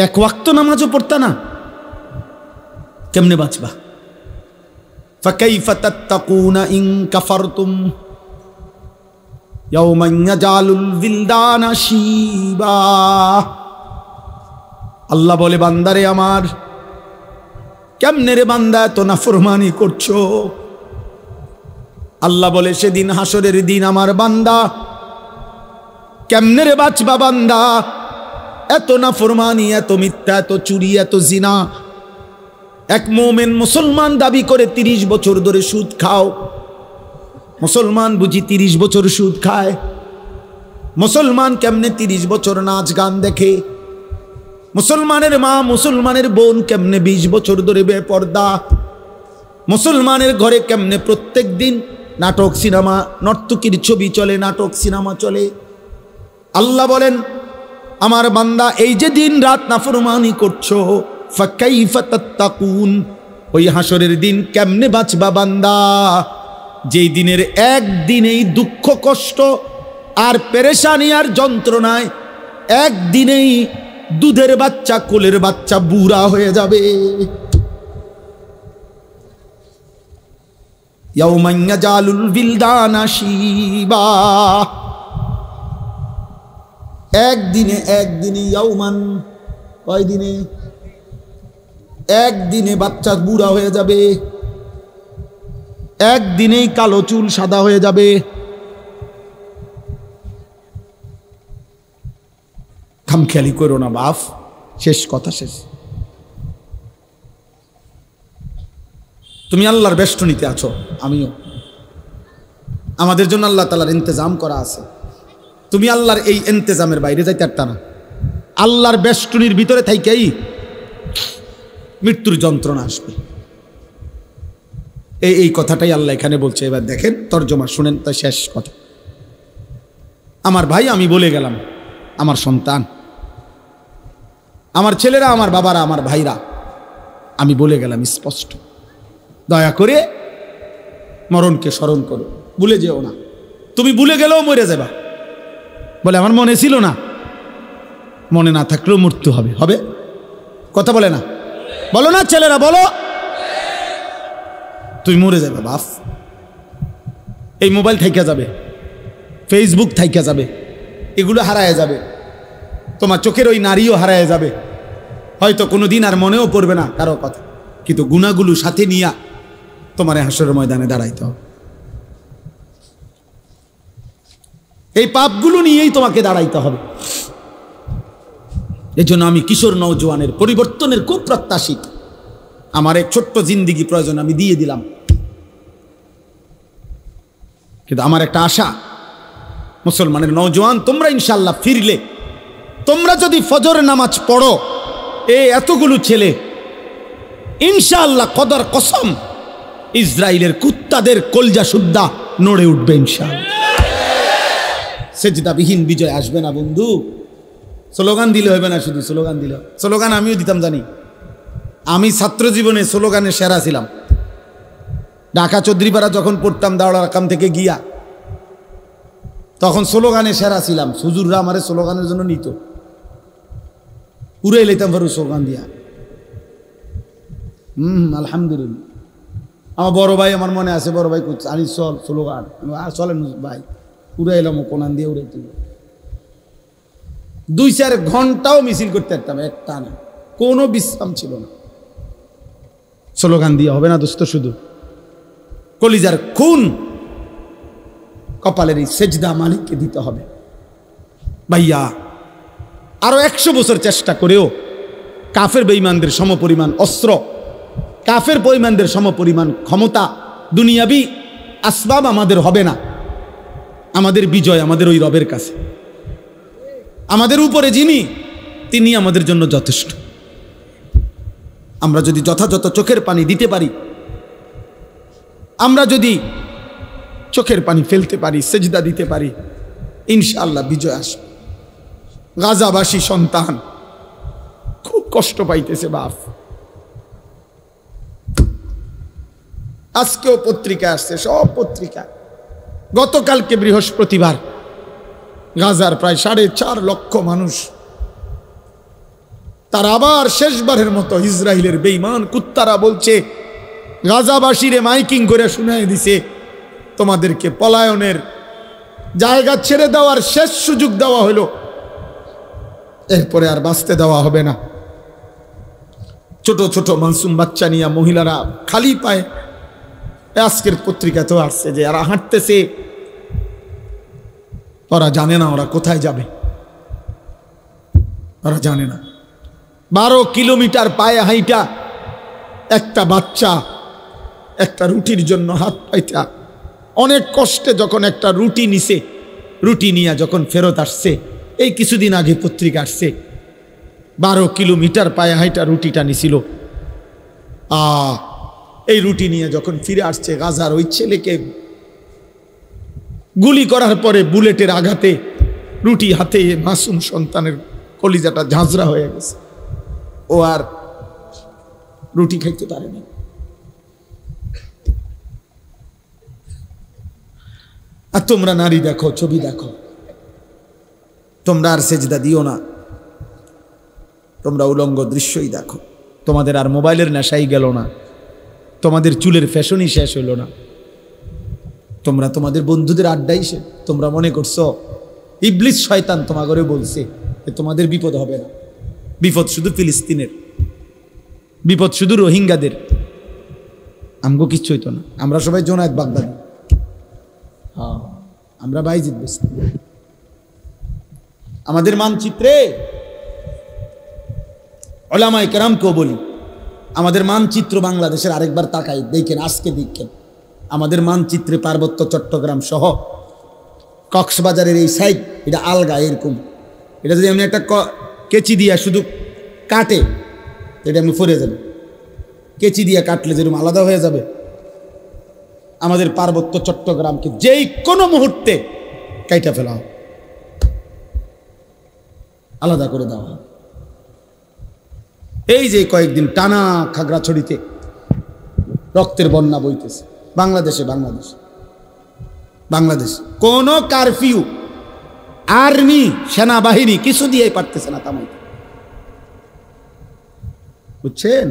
এক ওয়াক্ত নামাজও পড়তা না, কেমনে বাঁচবা? ফাকাইফা তাত্তাকুনা ইন কাফারতুম ইয়াওমান ইয়াজালুল বিলদানা শিবা। আল্লাহ বলে, বান্দারে আমার, কেমনে রে বান্দা এত নাফরমানি করছো? আল্লাহ বলে, সেদিন হাসরের দিন আমার বান্দা কেমনে রে বাঁচবা বান্দা? এত নাফরমানি, এত মিথ্যা, এত চুরি, এত জিনা। এক মোমেন মুসলমান দাবি করে 30 বছর ধরে সুদ খাও। মুসলমান বুঝি 30 বছর সুদ খায়? মুসলমান কেমনে 30 বছর নাচ গান দেখে? মুসলমানের মা, মুসলমানের বোন কেমনে 20 বছর ধরে বেপর্দা? মুসলমানের ঘরে কেমনে প্রত্যেক দিন নাটক সিনেমা, নর্তকীর ছবি চলে, নাটক সিনেমা চলে? আল্লাহ বলেন, আমার বান্দা এই যে দিন রাত নাফরমানি করছো, ফাকাইফা তাত্তাকুন, ওই হাসরের দিন কেমনে বাঁচবা বান্দা? যেই দিনের একদিনেই দুঃখ কষ্ট আর পেরেশানি আর যন্ত্রণায় একদিনেই দুধের বাচ্চা, কোলের বাচ্চা বুড়া হয়ে যাবে। ইয়াউমান ইয়াজালুল বিলদানা শিবা। একদিনে, একদিনে, ইয়াউমান, কয়দিনে? একদিনে বাচ্চা বুড়া হয়ে যাবে, একদিনেই কালো চুল সাদা হয়ে যাবে। খামখেয়ালি করো না বাপ, শেষ কথা শেষ। তুমি আল্লাহর বেষ্টনীতে আছো, আমিও। আমাদের জন্য আল্লাহ তাআলার ইন্তজাম করা আছে। তুমি আল্লাহর এই ইন্তজামের বাইরে যাইতে পারতা না। আল্লাহর বেষ্টনীর ভিতরে থাইকেই মৃত্যুর যন্ত্রণা আসবে। এই কথাটাই আল্লাহ এখানে বলছে। এবার দেখেন তর্জমা শুনেন, তাই শেষ কথা। আমার ভাই, আমি বলে গেলাম, আমার সন্তান, আমার ছেলেরা, আমার বাবারা, আমার ভাইরা, আমি বলে গেলাম স্পষ্ট, দয়া করে মরণকে স্মরণ করো, ভুলে যেও না। তুমি ভুলে গেলেও মরে যাবা। বলে আমার মনে ছিল না, মনে না থাকলেও মৃত্যু হবে, হবে। কথা বলে না? বলো না ছেলেরা, বলো। তুই মরে যাবে বাপ। এই মোবাইল থাইকা যাবে, ফেসবুক থাইকা যাবে, এগুলো হারায় যাবে। তোমার চোখের ওই নারীও হারায় যাবে, হয়তো কোনোদিন আর মনেও পড়বে না কারো কথা। কিন্তু গুনাহগুলো সাথে নিয়া তোমার হাসরের ময়দানে দাঁড়াইতে হবে। এই পাপগুলো নিয়েই তোমাকে দাঁড়াইতে হবে। এই জন্য আমি কিশোর নওজোয়ানের পরিবর্তনের খুব প্রত্যাশী। আমার এক ছোট্ট জিন্দিগি প্রয়োজন, আমি দিয়ে দিলাম। কিন্তু আমার একটা আশা, মুসলমানের নওজোয়ান তোমরা ইনশাআল্লাহ ফিরলে, তোমরা যদি ফজর নামাজ পড়ো, এতগুলো ছেলে ইনশাআল্লাহ কদর কসম ইসরায়েলের কুত্তাদের কলজা সুদ্ধা নড়ে উঠবে ইনশাআল্লাহ। সেজদাবিহীন বিজয় আসবে না বন্ধু। স্লোগান দিলে হবে না, শুধু স্লোগান দিলে। স্লোগান আমিও দিতাম, জানি। আমি ছাত্র জীবনে স্লোগানে সেরা ছিলাম। ঢাকা চৌধুরীপাড়া যখন পড়তাম দাওড়া রাকাম থেকে গিয়া, তখন স্লোগানে সেরা ছিলাম। হুজুররা আমারে স্লোগানের জন্য নিত, উড়াই লইতাম ভারু স্লোগান দিয়া। আলহামদুলিল্লাহ। আমার বড় ভাই, আমার মনে আছে, বড় ভাই আনি চল স্লোগান, চলেন ভাই, উড়াইলাম কোনান দিয়ে উড়াইতে। 2-4 ঘন্টাও মিছিল করতে পারতাম, একটা না, কোনো বিশ্রাম ছিল না। স্লোগান দিয়ে হবে না দোস্ত, শুধু কলিজার খুন, কপালের এই সেজদা মালিককে দিতে হবে। ভাইয়া, আরো 100 বছর চেষ্টা করেও কাফের বেঈমানদের সমপরিমাণ অস্ত্র, কাফের বেঈমানদের সমপরিমাণ ক্ষমতা, দুনিয়াবি আসবাব আমাদের হবে না। আমাদের বিজয় আমাদের ওই রবের কাছে। আমাদের উপরে যিনি তিনি আমাদের জন্য যথেষ্ট। আমরা যদি যথাযথ চোখের পানি দিতে পারি, আমরা যদি চোখের পানি ফেলতে পারি, সেজদা দিতে পারি, ইনশাআল্লাহ বিজয় আসবে। গাজাবাসী সন্তান খুব কষ্ট পাইতেছে বাপ। আজকেও পত্রিকা আসছে, সব পত্রিকা। গতকালকে বৃহস্পতিবার গাজার প্রায় 4.5 লক্ষ মানুষ, তারা আবার শেষবারের মতো ইসরায়েলের বেঈমান কুত্তারা বলছে, গাজাবাসীরে মাইকিং করে শুনাই দিছে, তোমাদেরকে পলায়নের জায়গা ছেড়ে দেওয়ার শেষ সুযোগ দেওয়া হলো, এরপরে আর বাঁচতে দেওয়া হবে না। ছোট ছোট মাসুম বাচ্চা নিয়ে মহিলারা খালি পায়ে, আজকের পত্রিকাতেও আসছে যে এরা হাঁটতেছে, ওরা জানে না ওরা কোথায় যাবে, ওরা জানে না। 12 কিলোমিটার পায়ে হাইটা একটা বাচ্চা একটা রুটির জন্য হাত পাইতা অনেক কষ্টে যখন একটা রুটি নিছে, রুটি নিয়ে যখন ফেরত আসছে, এই কিছুদিন আগে পত্রিকা আসছে, 12 কিলোমিটার পায়ে হাইটা রুটিটা নিছিল। এই রুটি নিয়ে যখন ফিরে আসছে, গাজার ওই ছেলেকে গুলি করার পরে বুলেটের আঘাতে রুটি হাতে মাসুম সন্তানের কলিজাটা ঝাঁঝরা হয়ে গেছে, ও আর রুটি খাইতে পারেনি। আর তোমরা নারী দেখো, ছবি দেখো, তোমরা আর সেজদা দিও না, তোমরা উলঙ্গ দৃশ্যই দেখো। তোমাদের আর মোবাইলের নেশাই গেল না, তোমাদের চুলের ফ্যাশনই শেষ হইল না, তোমরা তোমাদের বন্ধুদের আড্ডাই শেষ। তোমরা মনে করছো ইবলিস শয়তান তোমাগরে বলছে যে তোমাদের বিপদ হবে না। বিপদ শুধু ফিলিস্তিনের, বিপদ শুধু রোহিঙ্গাদের, আমগো কিচ্ছু হইতো না। আমরা সবাই জোনায়েত বাগদাদি, আমরা বাইজিদ বস্তি। আমাদের মানচিত্রে উলামায়ে কেরামকেও বলি, আমাদের মানচিত্র বাংলাদেশের আরেকবার তাকাই দেখেন, আজকে দেখেন আমাদের মানচিত্রে পার্বত্য চট্টগ্রাম সহ কক্সবাজারের এই সাইড, এটা আলগা এরকম। এটা যদি এমনি একটা কেচি দিয়া শুধু কাটে, এটা এমনি ফরে যাবে। কেচি দিয়া কাটলে যেরকম আলাদা হয়ে যাবে, আমাদের পার্বত্য চট্টগ্রামকে যেই কোনো মুহূর্তে কাইটা ফেলা হয়, আলাদা করে দেওয়া হয়। এই যে কয়েকদিন টানা খাগড়াছড়িতে রক্তের বন্যা বইতেছে, বাংলাদেশ কোন কারফিউ, আর্মি, সেনাবাহিনী কিছু দিয়েই পারতেছে না থামাইতে, বুঝছেন?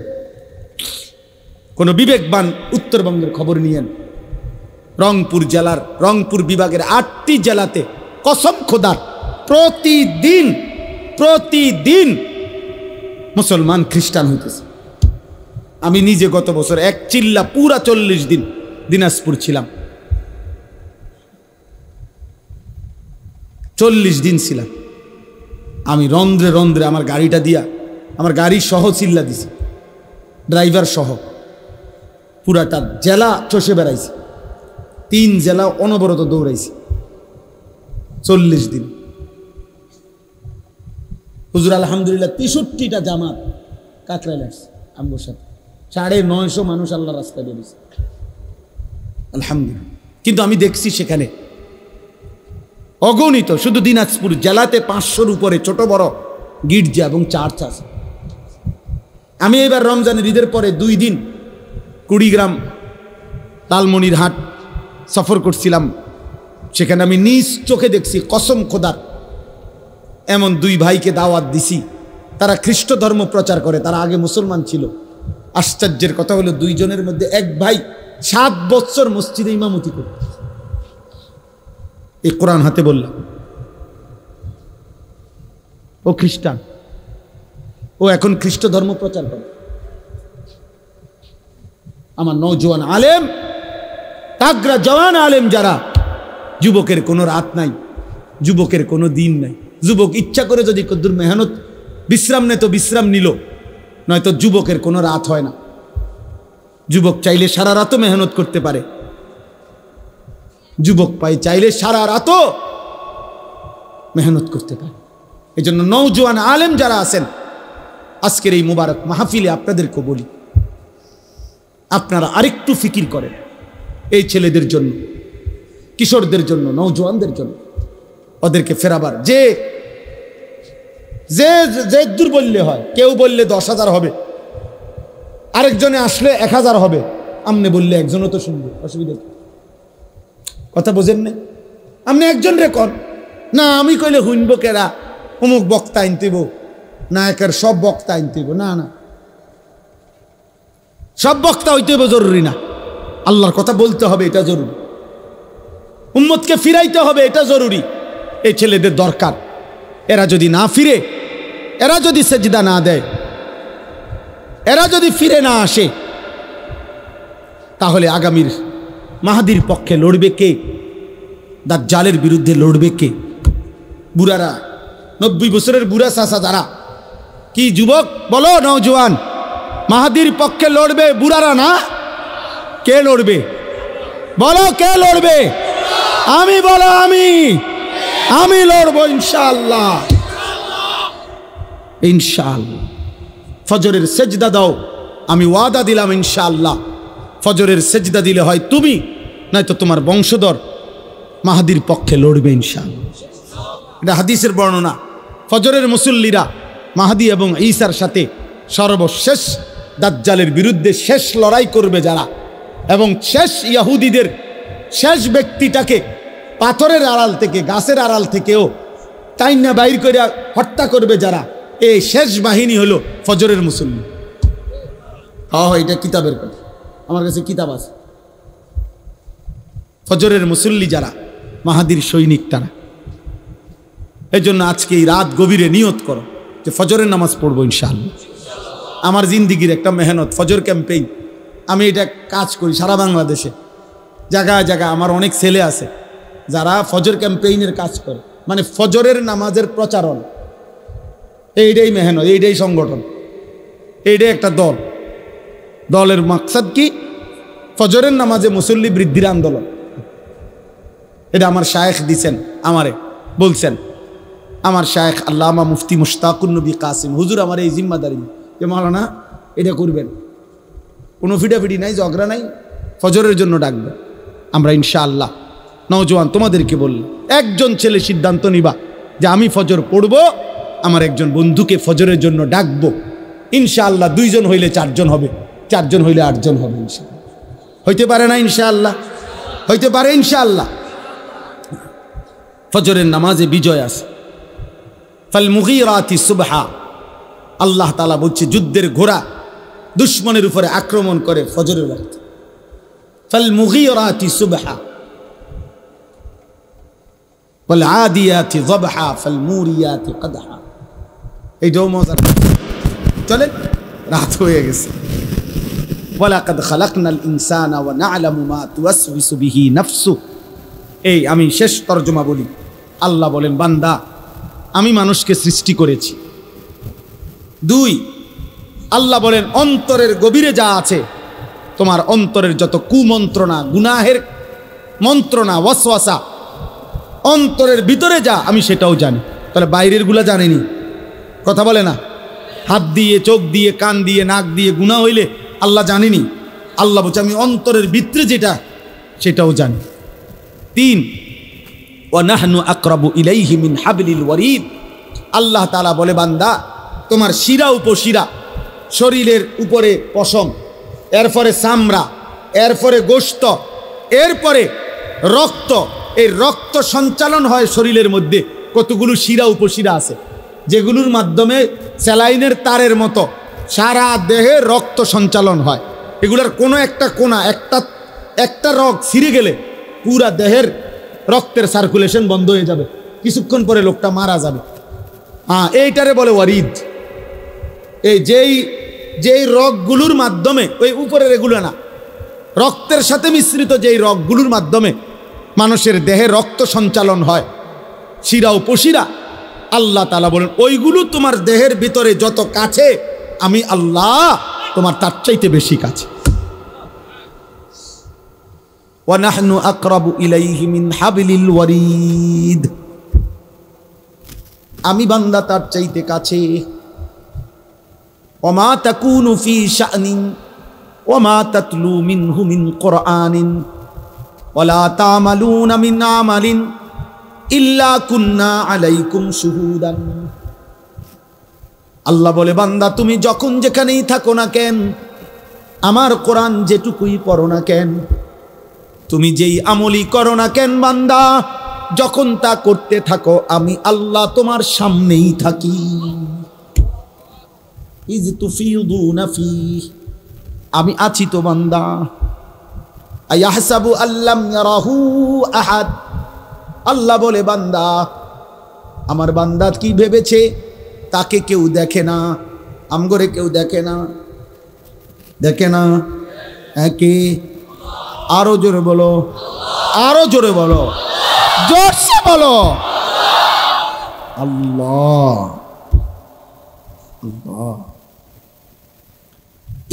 কোন বিবেকবান উত্তরবঙ্গের খবর নিয়েন, রংপুর জেলার, রংপুর বিভাগের 8টি জেলাতে কসম খোদার প্রতিদিন মুসলমান খ্রিস্টান হইতেছে। আমি নিজে গত বছর এক চিল্লা পুরা 40 দিন দিনাজপুর ছিলাম, 40 দিন ছিলাম। আমি রন্ধ্রে রন্ধ্রে আমার গাড়িটা দিয়া, আমার গাড়ি সহ চিল্লা দিছি, ড্রাইভার সহ পুরাটা জেলা চষে বেড়াইছি, 3 জেলা অনবরত দৌড়াইছি 40 দিন। হুজুর আলহামদুলিল্লাহ 63টা জামাত কাকরাইল আসছে আমগোর সাথে, 950 মানুষ আল্লাহ রাস্তায় বেরিয়েছে আলহামদুলিল্লাহ। কিন্তু আমি দেখছি সেখানে অগণিত, শুধু দিনাজপুর জেলাতে 500-র উপরে ছোট বড় গির্জা এবং চার্চ আছে। আমি এবার রমজানের ঈদের পরে 2 দিন কুড়িগ্রাম লালমনিরহাট সফর করছিলাম, সেখানে আমি নিজ চোখে দেখছি, কসম খোদার এমন 2 ভাইকে দাওয়াত দিছি, তারা খ্রিস্ট ধর্ম প্রচার করে, তারা আগে মুসলমান ছিল। আশ্চর্যের কথা হলো 2 জনের মধ্যে এক ভাই 7 বছর মসজিদে ইমামতি করত, এই কোরআন হাতে বললাম, ও খ্রিস্টান, ও এখন খ্রিস্ট ধর্ম প্রচার করে। আমার নওজোয়ান আলেম, তাগড়া জওয়ান আলেম যারা, যুবকের কোনো রাত নাই, যুবকের কোনো দিন নাই। যুবক ইচ্ছা করে যদি কদ্দুর মেহনত বিশ্রাম নেয় তো বিশ্রাম নিল, নয়তো যুবকের কোনো রাত হয় না। যুবক চাইলে সারা রাতও মেহনত করতে পারে, যুবক চাইলে সারা রাতও মেহনত করতে পারে। এই জন্য নওজোয়ান আলেম যারা আছেন আজকের এই মুবারক মাহফিলে আপনাদেরকে বলি, আপনারা আরেকটু ফিকির করেন এই ছেলেদের জন্য, কিশোরদের জন্য, নওজোয়ানদের জন্য, ওদেরকে ফেরাবার। যে যে যে দূর বললে হয়, কেউ বললে 10,000 হবে, আরেকজনে আসলে 1000 হবে, আমনে বললে একজনও তো শুনবে, অসুবিধা কি? কথা বোঝেন না? আপনি একজন রেকর্ড না, আমি কইলে শুনব কেরা, অমুক বক্তা আনতেব না, একের সব বক্তা আনতেব না, না সব বক্তা হইতে জরুরি না, আল্লাহর কথা বলতে হবে এটা জরুরি, উম্মতকে ফিরাইতে হবে এটা জরুরি। এই ছেলেদের দরকার, এরা যদি না ফিরে, এরা যদি সেজদা না দেয়, এরা যদি ফিরে না আসে, তাহলে আগামীর মাহাদির পক্ষে লড়বে কে? দাজ্জালের বিরুদ্ধে লড়বে কে? বুড়ারা, 90 বছরের বুড়া চাচা যারা, কি যুবক বলো, নওজোয়ান, মাহাদির পক্ষে লড়বে বুড়ারা না? কে লড়বে বলো, কে লড়বে? আমি বলো, আমি লড়বো ইনশাআল্লাহ, ইনশাআল্লাহ। ফজরের সেজদা দাও, আমি ওয়াদা দিলাম ইনশাআল্লাহ, ফজরের সেজদা দিলে হয় তুমি, নয়তো তোমার বংশধর মাহাদির পক্ষে লড়বে ইনশাআল্লাহ। এটা হাদিসের বর্ণনা। ফজরের মুসল্লিরা মাহাদি এবং ঈসার সাথে সর্বশেষ দাজ্জালের বিরুদ্ধে শেষ লড়াই করবে যারা, এবং শেষ ইহুদিদের শেষ ব্যক্তিটাকে পাথরের আড়াল থেকে, গাছের আড়াল থেকেও টাইনা বাইর করে হত্যা করবে যারা, এই শেষ বাহিনী হলো ফজরের মুসল্লি। এটা কিতাবের কথা, আমার কাছে কিতাব আছে। ফজরের মুসল্লি যারা, মাহাদির সৈনিক তারা। এই জন্য আজকে এই রাত গভীরে নিয়ত করো যে ফজরের নামাজ পড়বো ইনশাআল্লাহ। আমার জিন্দিগির একটা মেহনত, ফজর ক্যাম্পেইন। আমি এটা কাজ করি সারা বাংলাদেশে, জায়গায় জায়গায়। আমার অনেক ছেলে আছে যারা ফজর ক্যাম্পেইনের কাজ করে, মানে ফজরের নামাজের প্রচারণ। এইটাই মেহনত, এইটাই সংগঠন, এইটাই একটা দল। দলের মাকসাদ কি? ফজরের নামাজে মুসল্লি বৃদ্ধির আন্দোলন। এটা আমার শায়েখ দিছেন, আমারে বলছেন, আমার শায়েখ আল্লামা মুফতি মুশতাকুন নবী কাসিম হুজুর আমার এই জিম্মাদারি যে মাওলানা এটা করবেন, কোনো ফিডাফিডি নাই, ঝগড়া নাই, ফজরের জন্য ডাকবেন। আমরা ইনশাআল্লাহ নওজোয়ান তোমাদেরকে বলল, একজন ছেলে সিদ্ধান্ত নিবা যে আমি ফজর পড়ব, আমার একজন বন্ধুকে ফজরের জন্য ডাকবো ইনশাআল্লাহ। 2 জন হইলে 4 জন হবে, 4 জন হইলে 8 জন হবে ইনশাআল্লাহ। হইতে পারে না ইনশাআল্লাহ? হইতে পারে ইনশাআল্লাহ। ফজরের নামাজে বিজয় আছে। ফাল মুগীরাতি সুবহা, আল্লাহ তাআলা বলছে যুদ্ধের ঘোড়া দুশমনের উপরে আক্রমণ করে ফজরের ওয়াক্তে। ফাল মুগীরাতি সুবহা ওয়াল আদিয়াতি যবহা ফাল মুরিয়াতি কদহা। এইটাও মজার। চলেন, রাত হয়ে গেছে। ওয়ালাকাদ খালাকনাল ইনসানা ওয়া না'লামু মা তুওয়াসওয়িসু বিহি নাফসু। এই আমি শেষ তরজমা বলি। আল্লাহ বলেন, বান্দা আমি মানুষকে সৃষ্টি করেছি। 2, আল্লাহ বলেন অন্তরের গভীরে যা আছে, তোমার অন্তরের যত কুমন্ত্রণা, গুনাহের মন্ত্রণা, ওয়াসওয়াসা, অন্তরের ভিতরে যা, আমি সেটাও জানি। তাহলে বাইরের গুলা জানেনি, কথা বলে না? হাত দিয়ে, চোখ দিয়ে, কান দিয়ে, নাক দিয়ে গুনাহ হইলে আল্লাহ জানেনি? আল্লাহ বলছে আমি অন্তরের ভিতরে যেটা সেটাও জানি। 3, ওয়া নাহনু আকরাবু ইলাইহি মিন হাবলিল ওয়ারিদ। আল্লাহ তাআলা বলে, বান্দা তোমার শিরা উপশিরা, শরীরের উপরে পশম, এরপরে চামড়া, এরপরে গোশত, এরপরে রক্ত। এই রক্ত সঞ্চালন হয় শরীরের মধ্যে। কতগুলো শিরা উপশিরা আছে যেগুলোর মাধ্যমে স্যালাইনের তারের মতো সারা দেহে রক্ত সঞ্চালন হয়। এগুলোর কোনো একটা কোনা, একটা রগ ছিঁড়ে গেলে পুরা দেহের রক্তের সার্কুলেশন বন্ধ হয়ে যাবে, কিছুক্ষণ পরে লোকটা মারা যাবে। এইটারে বলে ওয়ারিদ। এই যেই রগগুলোর মাধ্যমে, ওই উপরের এগুলো না, রক্তের সাথে মিশ্রিত যেই রগগুলোর মাধ্যমে মানুষের দেহে রক্ত সঞ্চালন হয়, শিরা উপশিরা, আল্লাহ তাআলা বলেন ওইগুলো তোমার দেহের ভিতরে যত কাছে, আমি আল্লাহ তোমার তার চাইতে বেশি কাছে। ওয়া নাহনু আকরাবু ইলাইহি মিন হাবলিল ওয়ারিদ। আমি বান্দা তার চাইতে কাছে। ওমা তাকুনু ফি শানিন ওমা তাতলু মিনহু মিন কুরআনিন ওয়ালা তা'মালুনা মিন আমালিন ইল্লা কুন্না আলাইকুম শুহুদান। আল্লাহ বলে, বান্দা তুমি যখন যেখানেই থাকো না কেন, আমার কোরআন যেটুকুই পড়ো না কেন, তুমি যেই আমলই করো না কেন বান্দা, যখন তা করতে থাকো আমি আল্লাহ তোমার সামনেই থাকি। ইজ তুফিদুনা ফি, আমি আছি তো বান্দা। আয়াহসাবু আল্লাম ইয়ারাহু আহাদ, আল্লাহ বলে বান্দা, আমার বান্দা কি ভেবেছে তাকে কেউ দেখে না? আমগরে কেউ দেখে না, দেখে না। একে আরো জোরে বলো, আরো জোরে বলো, জোরসে বলো, আল্লাহ আল্লাহ।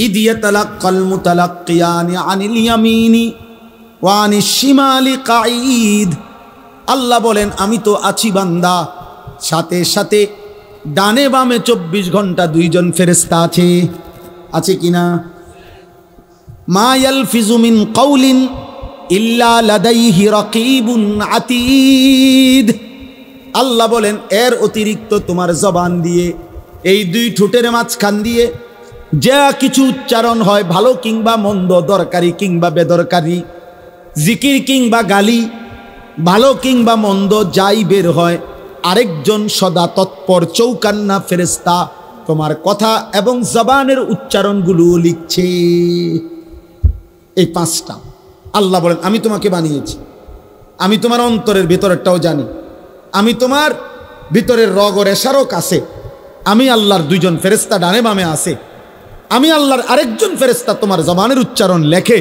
ইদ ইয়াতালাক্কাল মুতালাক্কিয়ানি আনিল ইয়ামিনি ওয়া আনিশ শিমালি কাঈদ। আল্লাহ বলেন, আমি তো আছি বান্দা, সাথে সাথে ডানে বামে 24 ঘন্টা দুইজন ফেরেশতা আছে, আছে কিনা? মা ইয়ালফিজু মিন কাউলিন ইল্লা লাদাইহি রাকিবুন আতীদ। আল্লাহ বলেন, এর অতিরিক্ত তোমার জবান দিয়ে, এই দুই ঠোঁটের মাঝখান দিয়ে যা কিছু উচ্চারণ হয়, ভালো কিংবা মন্দ, দরকারি কিংবা বেদরকারি, জিকির কিংবা গালি, ভালো কিংবা মন্দ, যাই বের হয়, আরেকজন সদা তৎপর চৌকান্না ফেরেশতা তোমার কথা এবং জবানের উচ্চারণগুলো লিখছে। এই 5টা আল্লাহ বলেন, আমি তোমাকে বানিয়েছি, আমি তোমার অন্তরের ভিতরেরটাও জানি, আমি তোমার ভিতরের রগ ও রেশারও কাছে, আমি আল্লাহর 2জন ফেরেশতা ডানে বামে আছে, আমি আল্লাহর আরেকজন ফেরেশতা তোমার জবানের উচ্চারণ লেখে।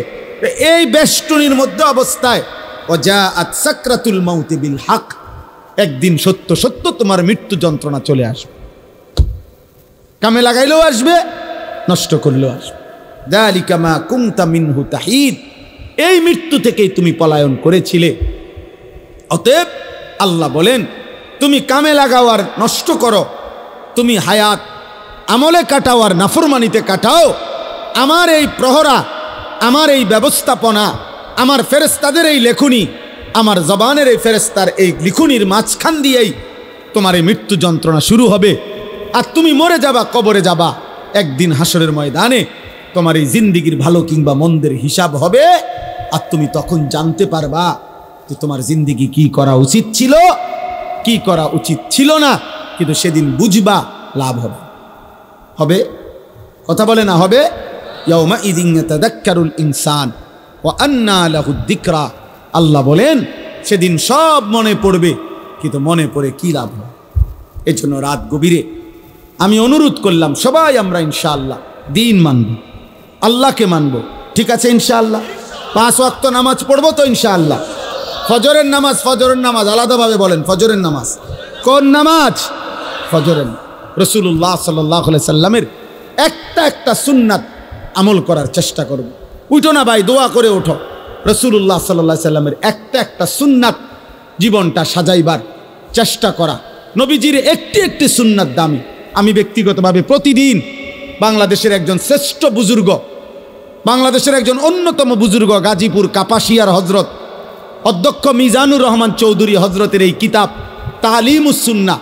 এই বেষ্টনীর মধ্যে অবস্থায় ওয়াজাআত সাকরাতুল মাউতি বিল হক, একদিন সত্য সত্য তোমার মৃত্যু যন্ত্রণা চলে আসবে। কামে লাগাইলেও আসবে, নষ্ট করলেও আসবে। যালিকা মা কুনতা মিনহু তাহিদ, এই মৃত্যু থেকেই তুমি পলায়ন করেছিলে। অতএব আল্লাহ বলেন, তুমি কামে লাগাও আর নষ্ট করো, তুমি হায়াত আমলে কাটাও আর নাফরমানিতে কাটাও, আমার এই প্রহরা, আমার এই ব্যবস্থাপনা, আমার ফেরেশতাদের এই লেখনী, আমার জবানের এই ফেরেশতার এই লিখুনির মাঝখান দিয়েই তোমার এই মৃত্যু যন্ত্রণা শুরু হবে। আর তুমি মরে যাবা, কবরে যাবা, একদিন হাসরের ময়দানে তোমার এই জিন্দিগির ভালো কিংবা মন্দের হিসাব হবে। আর তুমি তখন জানতে পারবা যে তোমার জিন্দিগি কি করা উচিত ছিল, কি করা উচিত ছিল না। কিন্তু সেদিন বুঝবা, লাভ হবে। হবে, কথা বলে না হবে? ইয়াউমা ইযিন ইয়াতাযাক্কারুল ইনসান ওয়া আন্না লাহুদ যিকরা। আল্লাহ বলেন, সেদিন সব মনে পড়বে, কিন্তু মনে পড়ে কি লাভ হবে? এই জন্য রাত গভীরে আমি অনুরোধ করলাম, সবাই আমরা ইনশাআল্লাহ দিন মানব, আল্লাহকে মানব, ঠিক আছে ইনশাআল্লাহ? 5 ওয়াক্ত নামাজ পড়বো তো ইনশাআল্লাহ? ফজরের নামাজ, ফজরের নামাজ আলাদাভাবে বলেন, ফজরের নামাজ কোন নামাজ? ফজরের। রাসূলুল্লাহ সাল্লাল্লাহু আলাইহি সাল্লামের একটা সুন্নাত আমল করার চেষ্টা করব। উঠো না ভাই, দোয়া করে ওঠো। রাসূলুল্লাহ সাল্লাল্লাহু আলাইহি সাল্লামের একটা সুন্নাত জীবনটা সাজাইবার চেষ্টা করা। নবীজির একটি সুন্নাত দামি। আমি ব্যক্তিগতভাবে প্রতিদিন বাংলাদেশের একজন শ্রেষ্ঠ বুজুর্গ, বাংলাদেশের একজন অন্যতম বুজুর্গ, গাজীপুর কাপাসিয়ার হজরত অধ্যক্ষ মিজানুর রহমান চৌধুরী হজরতের এই কিতাব তালিমুস সুন্নাহ,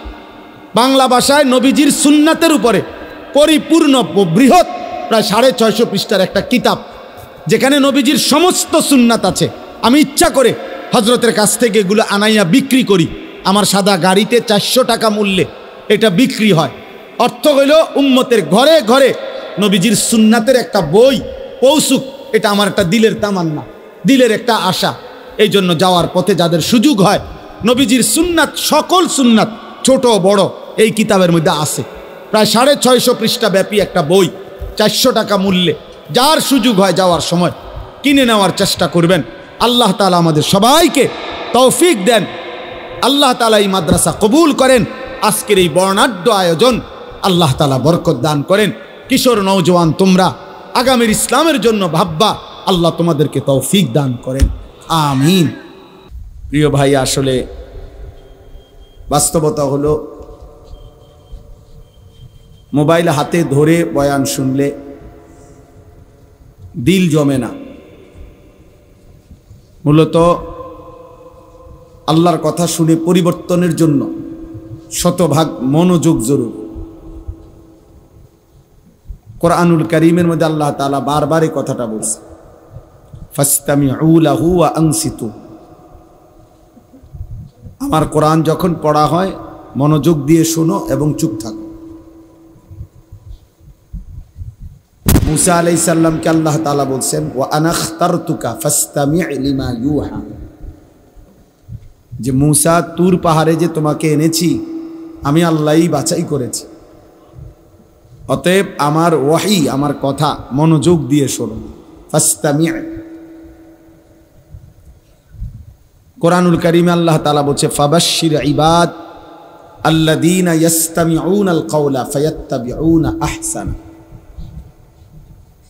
বাংলা ভাষায় নবীজির সুন্নাতের উপরে পরিপূর্ণ বৃহৎ প্রায় 650 পৃষ্ঠার একটা কিতাব, যেখানে নবীজির সমস্ত সুন্নাত আছে। আমি ইচ্ছা করে হজরতের কাছ থেকে এগুলো আনাইয়া বিক্রি করি। আমার সাদা গাড়িতে 400 টাকা মূল্যে এটা বিক্রি হয়। অর্থ হইল উম্মতের ঘরে ঘরে নবীজির সুন্নাতের একটা বই পৌঁছুক, এটা আমার একটা দিলের তামান্না, দিলের একটা আশা। এই জন্য যাওয়ার পথে যাদের সুযোগ হয়, নবীজির সুন্নাত, সকল সুন্নাত ছোট বড় এই কিতাবের মধ্যে আছে। প্রায় 650 পৃষ্ঠা ব্যাপী একটা বই, 400 টাকা মূল্যে। যার সুযোগ হয় যাওয়ার সময় কিনে নেওয়ার চেষ্টা করবেন। আল্লাহ তাআলা আমাদের সবাইকে তৌফিক দেন। আল্লাহ তাআলা এই মাদ্রাসা কবুল করেন। আজকের এই বর্ণাঢ্য আয়োজন আল্লাহ তাআলা বরকত দান করেন। কিশোর নওজওয়ান তোমরা আগামীর ইসলামের জন্য ভাববা, আল্লাহ তোমাদেরকে তৌফিক দান করেন, আমিন। প্রিয় ভাই, আসলে বাস্তবতা হলো মোবাইল হাতে ধরে বয়ান শুনলে দিল জমে না। মূলত আল্লাহর কথা শুনে পরিবর্তনের জন্য শতভাগ মনোযোগ জরুরি। কোরআনুল কারীমের মধ্যে আল্লাহ তাআলা বারবার এই কথাটা বলছে, ফাসতামিউ লাহু ওয়া আনসিতু। আমার কোরআন যখন পড়া হয় মনোযোগ দিয়ে শোনো এবং চুপ থাকো। মুসা আলাইহিস সালামকে আল্লাহ তাআলা বলছেন, ওয়া আনা ইখতারতুকা ফাসতামি' লিমা ইউহা, যে মুসা তুর পাহাড়ে যে তোমাকে এনেছি আমি আল্লাহই বাছাই করেছি, অতএব আমার ওয়াহি, আমার কথা মনোযোগ দিয়ে শোনো। ফাসতামি'। কোরআনুল কারীমে আল্লাহ তাআলা বলছে, ফাবাশশির ইবাদ আল্লাযীনা ইয়াসতামিউনাল কাওলা ফায়াত্তাবিউনা আহসানা।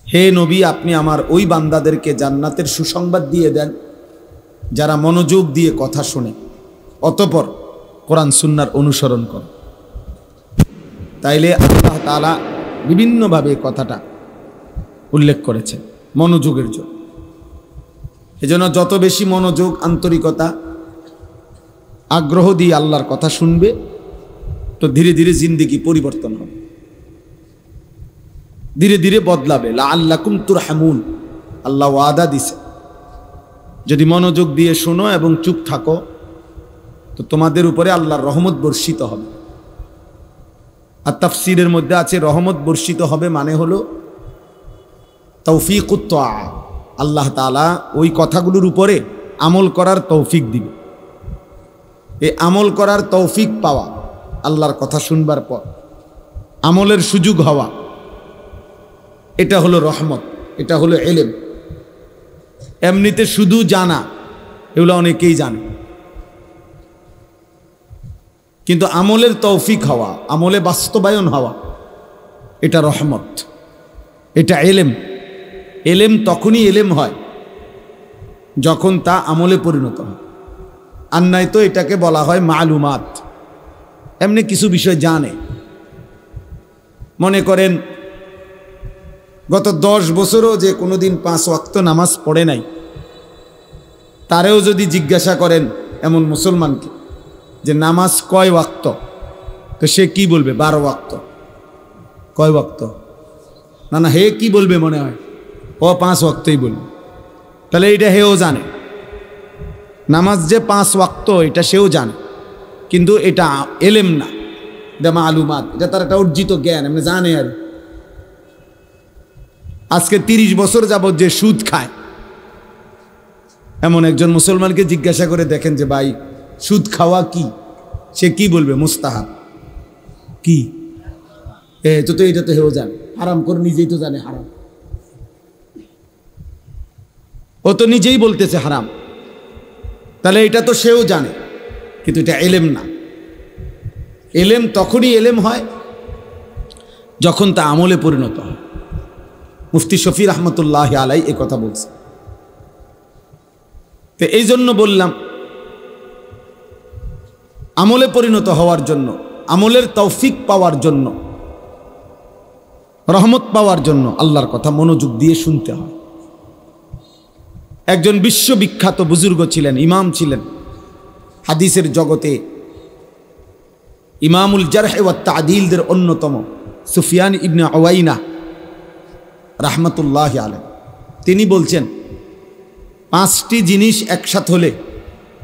হে নবী, আপনি আমার ওই বান্দাদেরকে জান্নাতের সুসংবাদ দিয়ে দেন যারা মনোযোগ দিয়ে কথা শুনে অতঃপর কোরআন সুন্নাহর অনুসরণ করে। তাইলে আল্লাহ তাআলা বিভিন্নভাবে কথাটা উল্লেখ করেছেন মনোযোগের জন্য। এজন্য যত বেশি মনোযোগ, আন্তরিকতা, আগ্রহ দিয়ে আল্লাহর কথা শুনবে তো ধীরে ধীরে জিন্দেগি পরিবর্তন হবে, ধীরে ধীরে বদলাবে। লাআল্লাকুম তুরহামুন, আল্লাহ ওয়াদা দিছে, যদি মনোযোগ দিয়ে শোনো এবং চুপ থাকো তো তোমাদের উপরে আল্লাহর রহমত বর্ষিত হবে। আর তাফসীরের মধ্যে আছে রহমত বর্ষিত হবে মানে হলো তৌফিকুত তাআ, আল্লাহ তাআলা ওই কথাগুলোর উপরে আমল করার তৌফিক দিবে। এই আমল করার তৌফিক পাওয়া, আল্লাহর কথা শুনবার পর আমলের সুযোগ হওয়া, এটা হলো রহমত, এটা হলো ইলম। এমনিতে শুধু জানা, এগুলো অনেকেই জানে, কিন্তু আমলের তৌফিক হওয়া, আমলে বাস্তবায়ন হওয়া, এটা রহমত, এটা ইলম। ইলম তখনই ইলম হয় যখন তা আমলে পরিণত হয়। আর নাই তো এটাকে বলা হয় মালুমাত। এমনি কিছু বিষয় জানে, মনে করেন গত 10 বছরও যে কোনোদিন 5 ওয়াক্ত নামাজ পড়ে নাই, তারেও যদি জিজ্ঞাসা করেন এমন মুসলমানকে যে নামাজ কয় ওয়াক্ত, তো সে কি বলবে? 12 ওয়াক্ত। কয় ওয়াক্ত? না, হে কি বলবে মনে হয়? ও 5 ওয়াক্তই বলবে। তাহলে এটা হেও জানে, নামাজ যে 5 ওয়াক্ত এটা সেও জানে, কিন্তু এটা এলেম না, এটা মালুমাত, এটা তার একটা অর্জিত জ্ঞান, এমনি জানে। আর আজকে 30 বছর যাবত যে সুদ খায় এমন একজন মুসলমানকে জিজ্ঞাসা করে দেখেন যে ভাই সুদ খাওয়া কি, সে কি বলবে? মুস্তাহাব। কি? তো এটা তো হেও জানে, হারাম করে নিজেই তো জানে হারাম, ও তো নিজেই বলতেছে হারাম, তাহলে এটা তো সেও জানে, কিন্তু এটা এলেম না। এলেম তখনই এলেম হয় যখন তা আমলে পরিণত হয়। মুফতি শফি রহমতুল্লাহ আলাই এ কথা বলছে। তো এই জন্য বললাম, আমলে পরিণত হওয়ার জন্য, আমলের তৌফিক পাওয়ার জন্য, রহমত পাওয়ার জন্য আল্লাহর কথা মনোযোগ দিয়ে শুনতে হয়। একজন বিশ্ববিখ্যাত বুজুর্গ ছিলেন, ইমাম ছিলেন, হাদিসের জগতে ইমামুল জারহ ওয়া তা'দীলদের অন্যতম সুফিয়ান ইবনে উয়াইনা রাহমাতুল্লাহি আলাইহি। তিনি বলছেন 5টি জিনিস একসাথে হলে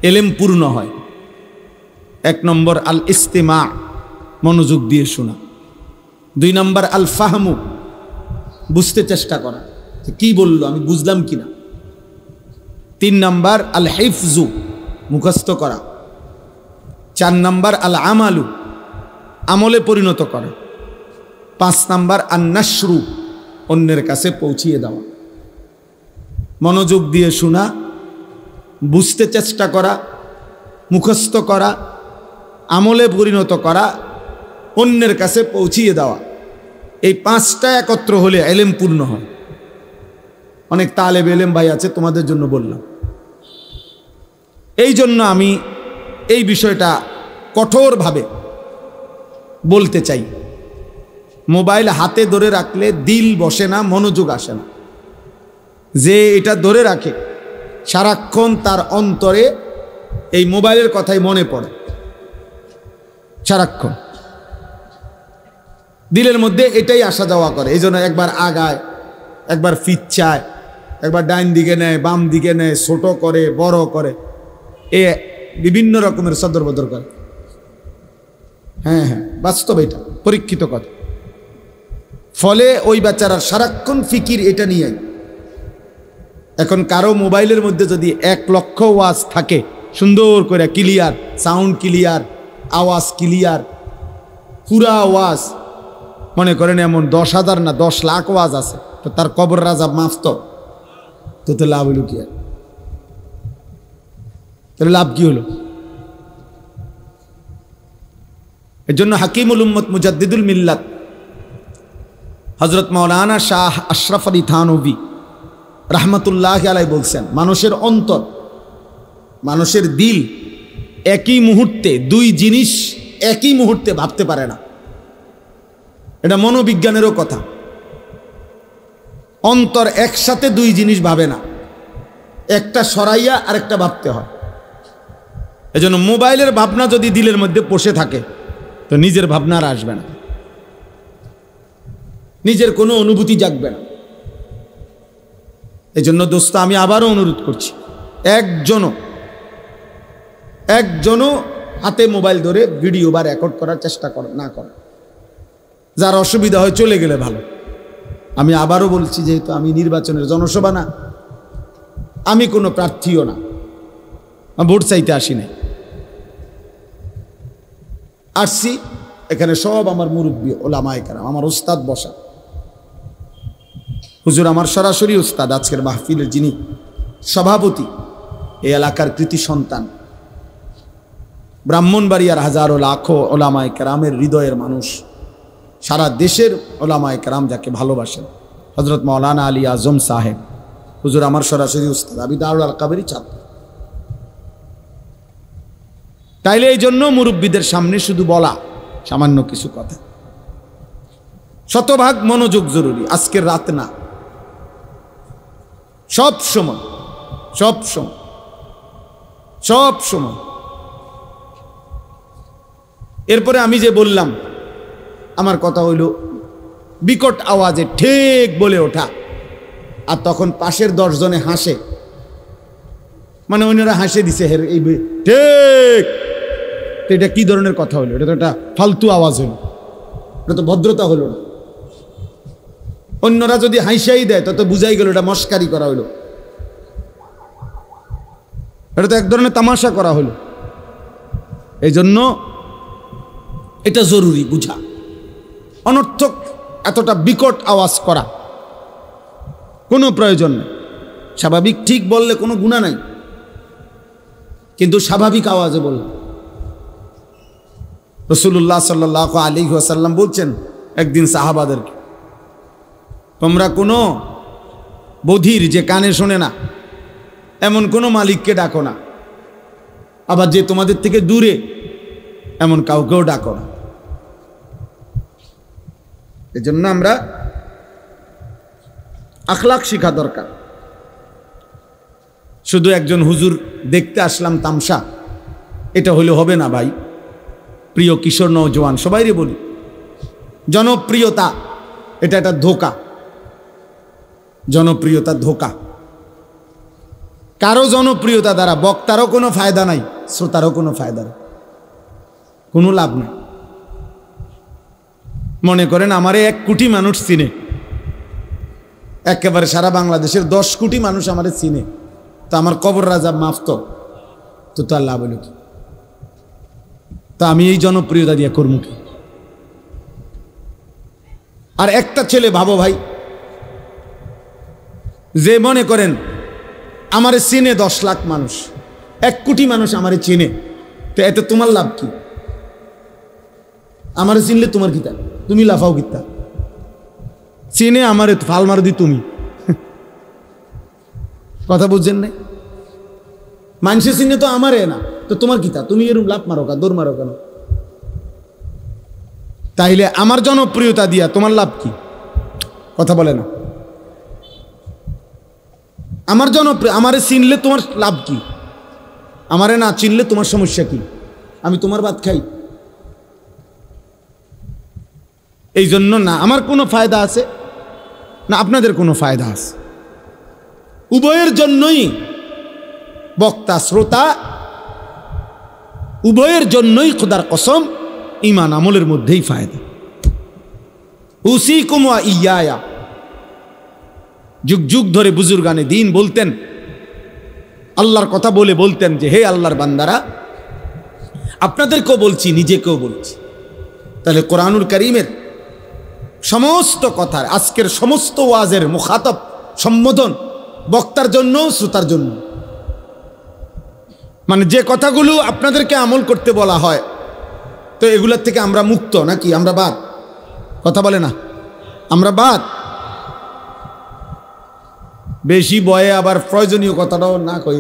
এলেম পূর্ণ হয়। 1 নম্বর আল ইস্তিমা, মনোযোগ দিয়ে শোনা। 2 নম্বর আল ফাহমু, বুঝতে চেষ্টা করা যে কি বললো, আমি বুঝলাম কিনা। 3 নম্বর আল হিফজু, মুখস্থ করা। 4 নম্বর আল আমালু, আমলে পরিণত করা। 5 নম্বর আন নাশরু, অন্যের কাছে পৌঁছিয়ে দেওয়া। মনোযোগ দিয়ে শোনা, বুঝতে চেষ্টা করা, মুখস্থ করা, আমলে পরিণত করা, অন্যের কাছে পৌঁছিয়ে দেওয়া। এই 5টা একত্র হলে ইলম পূর্ণ হয়। অনেক তালেব ইলম ভাই আছে, তোমাদের জন্য বললাম। এই জন্য আমি এই বিষয়টা কঠোরভাবে বলতে চাই মোবাইল হাতে ধরে রাখলে দিল বসে না, মনোযোগ আসে না। যে এটা ধরে রাখে সারাক্ষণ তার অন্তরে এই মোবাইলের কথাই মনে পড়ে, সারাক্ষণ দিলের মধ্যে এটাই আসা যাওয়া করে। এই জন্য একবার আগায়, একবার ফিচ্ছায়, একবার ডাইন দিকে নেয়, বাম দিকে নেয়, ছোট করে, বড় করে, এ বিভিন্ন রকমের সদর বদর করে। হ্যাঁ হ্যাঁ, বাস্তব, এটা পরীক্ষিত কথা। ফলে ওই বাচ্চারা সারাক্ষণ ফিকির এটা নিয়ে। এখন কারো মোবাইলের মধ্যে যদি 1 লক্ষ ওয়াজ থাকে, সুন্দর করে ক্লিয়ার সাউন্ড, ক্লিয়ার আওয়াজ, ক্লিয়ার পুরা আওয়াজ, মনে করেন এমন 10,000 না 10 লাখ ওয়াজ আছে, তো তার কবর রাজা মাফ তো লাভ হইল কি? আর তাহলে লাভ কি হলো? এর জন্য হাকিমুল উম্মত মুজাদ্দিদুল মিল্লাত হযরত মাওলানা শাহ আশরাফ আলী থানভী রাহমাতুল্লাহি আলাইহি বলছেন, মানুষের অন্তর, মানুষের দিল একই মুহূর্তে 2 জিনিস একই মুহূর্তে ভাবতে পারে না। এটা মনোবিজ্ঞানেরও কথা। অন্তর একসাথে 2 জিনিস ভাবে না, একটা সরাইয়া আরেকটা ভাবতে হয়। এজন্য মোবাইলের ভাবনা যদি দিলের মধ্যে বসে থাকে তো নিজের ভাবনা আর আসবে না, নিজের কোনো অনুভূতি জাগবে না। এজন্য দোস্ত, আমি আবারও অনুরোধ করছি, একজনও হাতে মোবাইল ধরে ভিডিও বা রেকর্ড করার চেষ্টা না করে। যার অসুবিধা হয় চলে গেলে ভালো। আমি আবারও বলছি, যেহেতু আমি নির্বাচনের জনসভা না, আমি কোনো প্রার্থীও না, ভোট চাইতে আসি নাই, আসছি এখানে সব আমার মুরব্বী ওলামায়ে কেরাম, আমার উস্তাদ বসা। হুজুর আমার সরাসরি উস্তাদ, আজকের মাহফিলের যিনি সভাপতি, এই এলাকার কৃতি সন্তান, ব্রাহ্মণবাড়িয়ার হাজারো লাখো ওলামায়ে কেরামের হৃদয়ের মানুষ, সারা দেশের ওলামায়ে কেরাম যাকে ভালোবাসেন, হযরত মাওলানা আলী আজম সাহেব হুজুর আমার সরাসরি উস্তাদ, আমি দারুল আলকাবেরই ছাত্র। তাইলে এই জন্য মুরব্বীদের সামনে শুধু বলা সামান্য কিছু কথা, শতভাগ মনোযোগ জরুরি। আজকের রাত না, সব সময়। এরপরে আমি যে বললাম, আমার কথা হইল বিকট আওয়াজে ঠিক বলে ওঠা, আর তখন পাশের 10 জনে হাসে, মানে অন্যরা হাসে দিছে এই ঠিক। এটা কি ধরনের কথা হলো? এটা তো একটা ফালতু আওয়াজ হলো, এটা তো ভদ্রতা হলো না। অন্যরা যদি হাসিয়াই দেয় তত বুঝাই গেল এটা মস্কারি করা হলো, এটা তো এক ধরনের তামাশা করা হলো। এই জন্য এটা জরুরি বুঝা। অনর্থক এতটা বিকট আওয়াজ করা কোনো প্রয়োজন নেই। স্বাভাবিক ঠিক বললে কোনো গুনাহ নাই, কিন্তু স্বাভাবিক আওয়াজে বললাম। রাসূলুল্লাহ সাল্লাল্লাহু আলাইহি ওয়াসাল্লাম বলছেন একদিন সাহাবাদেরকে, তোমরা কোনো বধির যে কানে শোনে না এমন কোনো মালিককে ডাকো না, আবার যে তোমাদের থেকে দূরে এমন কাউকেও ডাকো না। এজন্য আমরা আখলাক শিখা দরকার। শুধু একজন হুজুর দেখতে আসলাম তামসা, এটা হলে হবে না ভাই। প্রিয় কিশোর নওজোয়ান সবাইরে বলি, জনপ্রিয়তা এটা একটা ধোঁকা। জনপ্রিয়তা ধোঁকা। কারো জনপ্রিয়তা দ্বারা বক্তারও কোনো ফায়দা নাই, শ্রোতারও কোনো ফায়দা নেই, কোনো লাভ নেই। মনে করেন আমারে 1 কোটি মানুষ চিনে, একেবারে সারা বাংলাদেশের 10 কোটি মানুষ আমারে চিনে, তো আমার কবর রাজা মাফ তো তার লাভ হলো কি? তা আমি এই জনপ্রিয়তা দিয়ে করবো কি? আর একটা ছেলে ভাবো ভাই, যে মনে করেন আমারে চিনে 10 লাখ মানুষ, 1 কোটি মানুষ আমারে চিনে, তো এতে তোমার লাভ কি? আমারে চিনলে তোমার কিতা? তুমি লাফাও কিতা? চিনে আমারে ফাল মার দি তুমি। কথা বুঝছেন না? মানুষে চিনে তো আমারে না, তো তোমার কিতা? তুমি এরকম লাভ মারো কা, দৌড় মারো কেন? তাইলে আমার জনপ্রিয়তা দিয়া তোমার লাভ কি? কথা বলে না। আমার জনপ্রিয়, আমারে চিনলে তোমার লাভ কি? আমারে না চিনলে তোমার সমস্যা কি? আমি তোমার ভাত খাই, এই জন্য না আমার কোনো ফায়দা আছে না আপনাদের কোনো ফায়দা আছে। উভয়ের জন্যই, বক্তা শ্রোতা উভয়ের জন্যই খোদার কসম ঈমান আমলের মধ্যেই ফায়দা। উসিকুম ওয়া ইয়া, যুগ যুগ ধরে বুজুর্গানে দ্বীন বলতেন, আল্লাহর কথা বলে বলতেন যে হে আল্লাহর বান্দারা, আপনাদেরকেও বলছি নিজেকেও বলছি। তাহলে কোরআনুল কারীমের সমস্ত কথার, আজকের সমস্ত ওয়াজের মুখাতব সম্বোধন বক্তার জন্য, শ্রোতার জন্য। মানে যে কথাগুলো আপনাদেরকে আমল করতে বলা হয়, তো এগুলোর থেকে আমরা মুক্ত নাকি আমরা বাদ? কথা বলে না, আমরা বাদ। বেশি বয়ে আবার প্রয়োজনীয় কথাটাও না কই,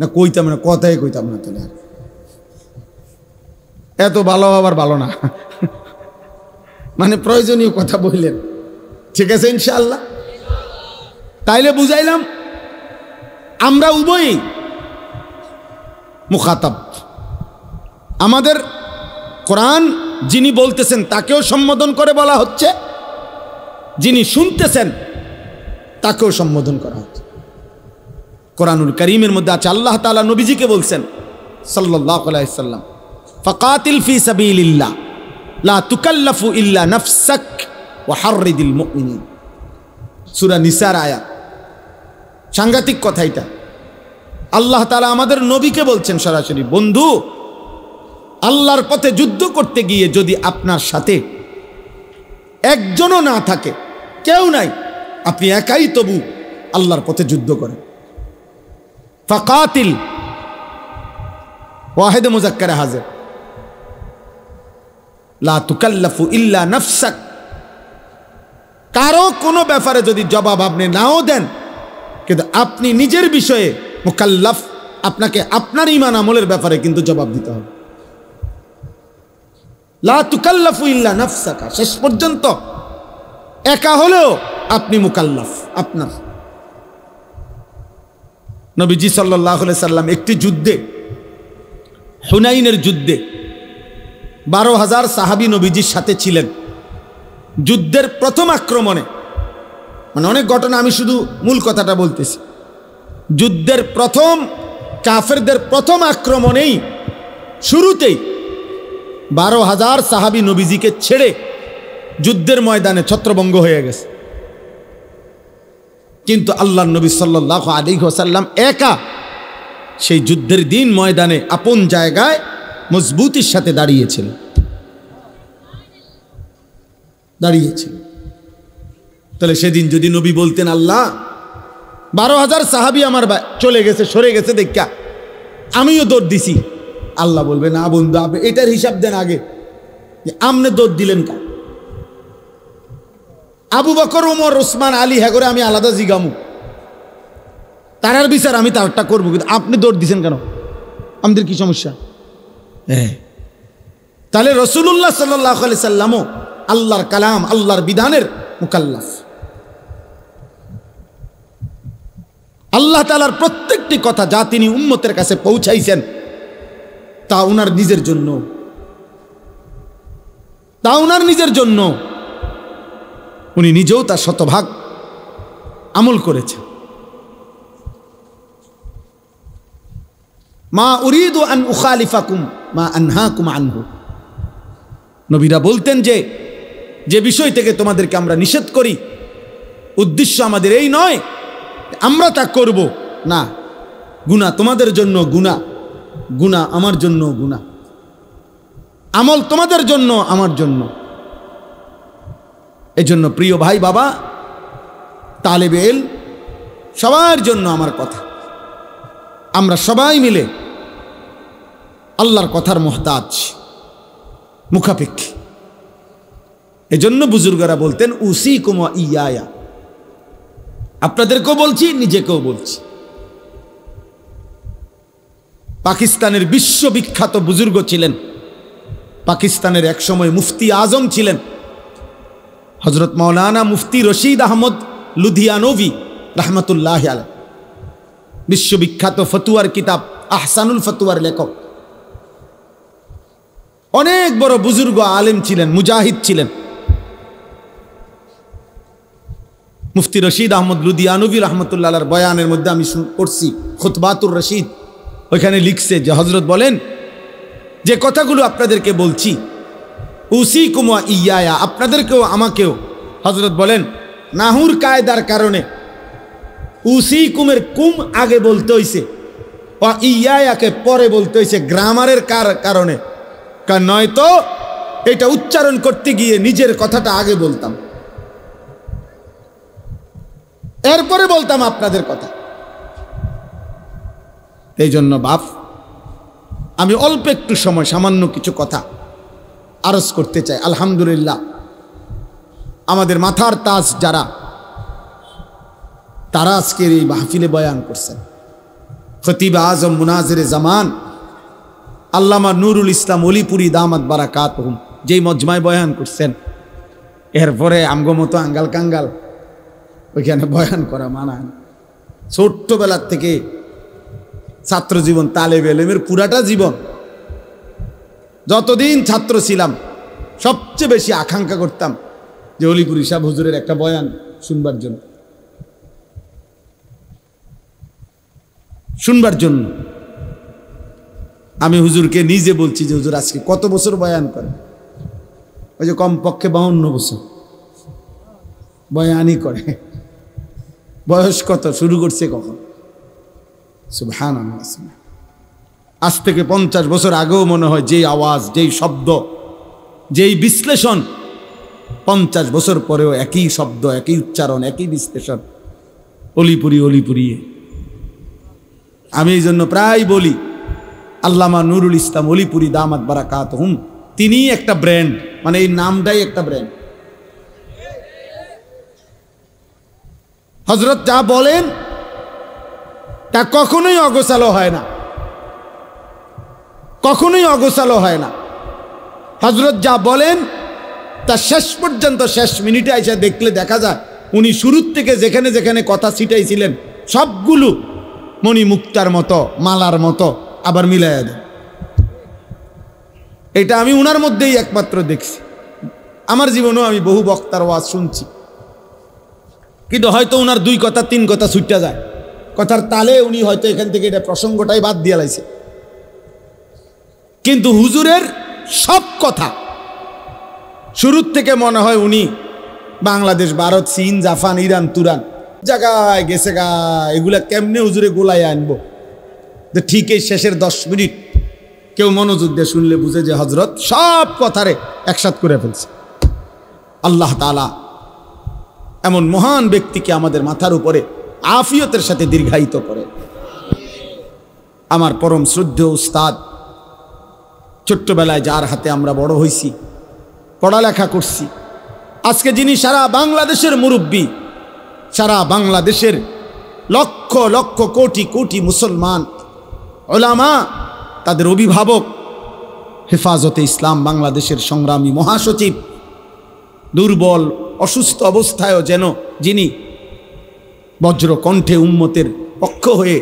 না কইতাম না, কথাই কইতাম না। তাহলে এত ভালো আবার ভালো না, মানে প্রয়োজনীয় কথা বললেন, ঠিক আছে ইনশাআল্লাহ। তাইলে বুঝাইলাম আমরা উভয়ই মুখাতাব। আমাদের কোরআন যিনি বলতেছেন তাকেও সম্বোধন করে বলা হচ্ছে, যিনি শুনতেছেন তাকেও সম্বোধন করা হচ্ছে। কোরআনুল কারীমের মধ্যে আছে আল্লাহ তাআলা নবীজিকে বলছেন সাল্লাল্লাহু আলাইহি সাল্লাম, ফাকাতিল ফি সাবিলিল্লাহ লা তুকাল্লাফু ইল্লা নাফসাক ওয়া হাররিদিল মুমিনিন। সূরা নিসার আয়াত। সাংঘাতিক কথা এটা। আল্লাহ তাআলা আমাদের নবীকে বলছেন সরাসরি, বন্ধু আল্লাহর পথে যুদ্ধ করতে গিয়ে যদি আপনার সাথে একজনও না থাকে, কেউ নাই, আপনি একাই তবু আল্লাহর পথে যুদ্ধ করেন। ফাকাতিল ওয়াহিদ মুযাক্কারে হাজির, লা তুকাল্লাফু ইল্লা নাফসাক। কারো কোনো ব্যাপারে যদি জবাব আপনি নাও দেন, কিন্তু আপনি নিজের বিষয়ে মুকাল্লাফ, আপনাকে আপনার ঈমান আমলের ব্যাপারে কিন্তু জবাব দিতে হবে। লা তুকাল্লাফু ইল্লা নাফসাকা, শেষ পর্যন্ত একা হলেও আপনি মুকাল্লাফ। আপনার নবীজি সাল্লাল্লাহু আলাইহি সাল্লাম একটি যুদ্ধে, হুনাইনের যুদ্ধে 12,000 সাহাবী নবীজির সাথে ছিলেন। যুদ্ধের প্রথম আক্রমণে, মানে অনেক ঘটনা, আমি শুধু মূল কথাটা বলতেছি। যুদ্ধের প্রথম কাফেরদের প্রথম আক্রমণেই শুরুতেই 12,000 সাহাবী নবীজিকে ছেড়ে যুদ্ধের ময়দানে ছত্রভঙ্গ হয়ে গেছে। কিন্তু আল্লাহর নবী সাল্লাল্লাহু আলাইহি ওয়াসাল্লাম একা সেই যুদ্ধের দিন ময়দানে আপন জায়গায় মজবুতির সাথে দাঁড়িয়েছিলেন। তাহলে সেদিন যদি নবী বলতেন, আল্লাহ 12,000 সাহাবী আমার চলে গেছে, সরে গেছে দেখা আমিও দৌড় দিছি, আল্লাহ বলবে না বন্ধু, আপনি এটার হিসাব দেন আগে, আমনে দৌড় দিলেন কা? আবু বকর, ওমর, ওসমান, আলী, হ্যাঁ করে আমি আলাদা জিগামু, তারার বিচার আমি তারটা করবো, কিন্তু আপনি দৌড় দিছেন কেন? আমাদের কি সমস্যা? তাহলে রাসূলুল্লাহ সাল্লাল্লাহু আলাইহি সাল্লামও আল্লাহর কালাম, আল্লাহর বিধানের মুকাল্লাফ। আল্লাহ তাআলার প্রত্যেকটি কথা যা তিনি উম্মতের কাছে পৌঁছাইছেন তা উনার নিজের জন্য, উনি নিজেও তার শতভাগ আমল করেছেন। মা উরিদু আন উখালিফাকুম মা আনহাকুম আনহু। নবীরা বলতেন যে বিষয় থেকে তোমাদেরকে আমরা নিষেধ করি, উদ্দেশ্য আমাদের এই নয় আমরা তা করব না। গুনাহ তোমাদের জন্য গুনাহ, গুনাহ আমার জন্য গুনাহ, আমল তোমাদের জন্য আমার জন্য। এই জন্য প্রিয় ভাই, বাবা, তালেবে ইলম, সবার জন্য আমার কথা, আমরা সবাই মিলে আল্লাহর কথার মুহতাজ, মুখাপেক্ষী। এজন্য বুজুর্গরা বলতেন উসিকুম ওয়া ইয়া, আপনাদেরকেও বলছি নিজেকেও বলছি। পাকিস্তানের বিশ্ববিখ্যাত বুজুর্গ ছিলেন পাকিস্তানের একসময় মুফতি আজম ছিলেন হজরত মৌলানা মুফতি রশিদ আহমদ লুধিয়ানভি রহমতুল্লাহ আলাইহি, বিশ্ববিখ্যাত ফতুয়ার কিতাব আহসানুল ফতুয়ার লেখক, অনেক বড় বুজুর্গ আলেম ছিলেন, মুজাহিদ ছিলেন। মুফতি রশিদ আহমদ লুধিয়ানভি রহমতুল্লাহর বয়ানের মধ্যে আমি পড়ছি খুতবাতুর রশিদ, ওইখানে লিখছে যে হজরত বলেন যে কথাগুলো আপনাদেরকে বলছি, উসিকুম ওয়া ইয়া, আপনাদেরকেও আমাকেও, হজরত বলেন নাহুর কায়দার কারণে উসিকুমের কুম আগে বলতে হইছে, ওয়া ইয়াকে পরে বলতে হইছে, গ্রামারের কারণে। কারণ নয়তো এটা উচ্চারণ করতে গিয়ে নিজের কথাটা আগে বলতাম, এরপরে বলতাম আপনাদের কথা। এই জন্য বাপ, আমি অল্প একটু সময় সামান্য কিছু কথা আরজ করতে চাই। আলহামদুলিল্লাহ, আমাদের মাথার তাজ যারা, তারা আজকের এই মাহফিলে বয়ান করছেন। খতিব আজম মুনাজিরে জামান আল্লামা নুরুল ইসলাম অলিপুরি দামাত বারাকাতুহুম যেই মজমায় বয়ান করছেন, এরপরে আমগো মতো আঙ্গাল কাঙ্গাল ওইখানে বয়ান করা মানায় না। ছোট্টবেলার থেকে ছাত্র জীবন, তালেব এলেমের পুরাটা জীবন, যতদিন ছাত্র ছিলাম সবচেয়ে বেশি আকাঙ্ক্ষা করতাম যে অলিপুরি সাহেব হুজুরের একটা বয়ান শুনবার জন্য। আমি হুজুরকে নিজে বলছি যে হুজুর আজকে কত বছর বয়ান করেন? ওই যে কমপক্ষে 52 বছর বয়ানই করে। বয়স কত, শুরু করছে কখন? সুবহানাল্লাহ। আজ থেকে 50 বছর আগেও মনে হয় যেই আওয়াজ, যেই শব্দ, যেই বিশ্লেষণ, 50 বছর পরেও একই শব্দ, একই উচ্চারণ, একই বিশ্লেষণ, অলিপুরি। আমি এই জন্য প্রায় বলি আল্লামা নুরুল ইসলাম অলিপুরি দামাত বারাকাতুহুম তিনিই একটা ব্র্যান্ড, মানে এই নামটাই একটা ব্র্যান্ড। হযরত যা বলেন তা কখনোই অগোছালো হয় না, কখনোই অগোছালো হয় না। হযরত যা বলেন তা শেষ পর্যন্ত, শেষ মিনিটে এসে দেখলে দেখা যায় উনি শুরুর থেকে যেখানে যেখানে কথা ছিটাইছিলেন সবগুলো মণি মুক্তার মতো, মালার মতো আবার মিলাইয়া দেন। এটা আমি উনার মধ্যেই একমাত্র দেখছি। আমার জীবনেও আমি বহু বক্তার ওয়াজ শুনছি, কিন্তু হয়তো উনার 2 কথা 3 কথা ছুটটা যায়, কথার তালে উনি হয়তো এখান থেকে এটা প্রসঙ্গটাই বাদ দিয়ে লাইছে। কিন্তু হুজুরের সব কথা শুরুর থেকে মনে হয় উনি বাংলাদেশ, ভারত, চীন, জাপান, ইরান, তুরান জায়গায় গেছে গা, এগুলা কেমনে হুজুরে গোলায় আনবো। তো ঠিক এই শেষের 10 মিনিট কেউ মনোযোগ দিয়ে শুনলে বুঝে যে হযরত সব কথারে একসাথ করে ফেলছে। আল্লাহ তাআলা এমন মহান ব্যক্তিকে আমাদের মাথার উপরে আফিয়তের সাথে দীর্ঘায়িত করে। আমার পরম শ্রদ্ধেয় উস্তাদ, ছোট্টবেলায় যার হাতে আমরা বড় হইছি, পড়ালেখা করছি, আজকে যিনি সারা বাংলাদেশের মুরব্বী, সারা বাংলাদেশের লক্ষ লক্ষ কোটি কোটি মুসলমান উলামা, তাদের অভিভাবক, হেফাজতে ইসলাম বাংলাদেশের সংগ্রামী মহাসচিব, দুর্বল অসুস্থ অবস্থায়ও যেন যিনি বজ্রকণ্ঠে উম্মতের পক্ষ হয়ে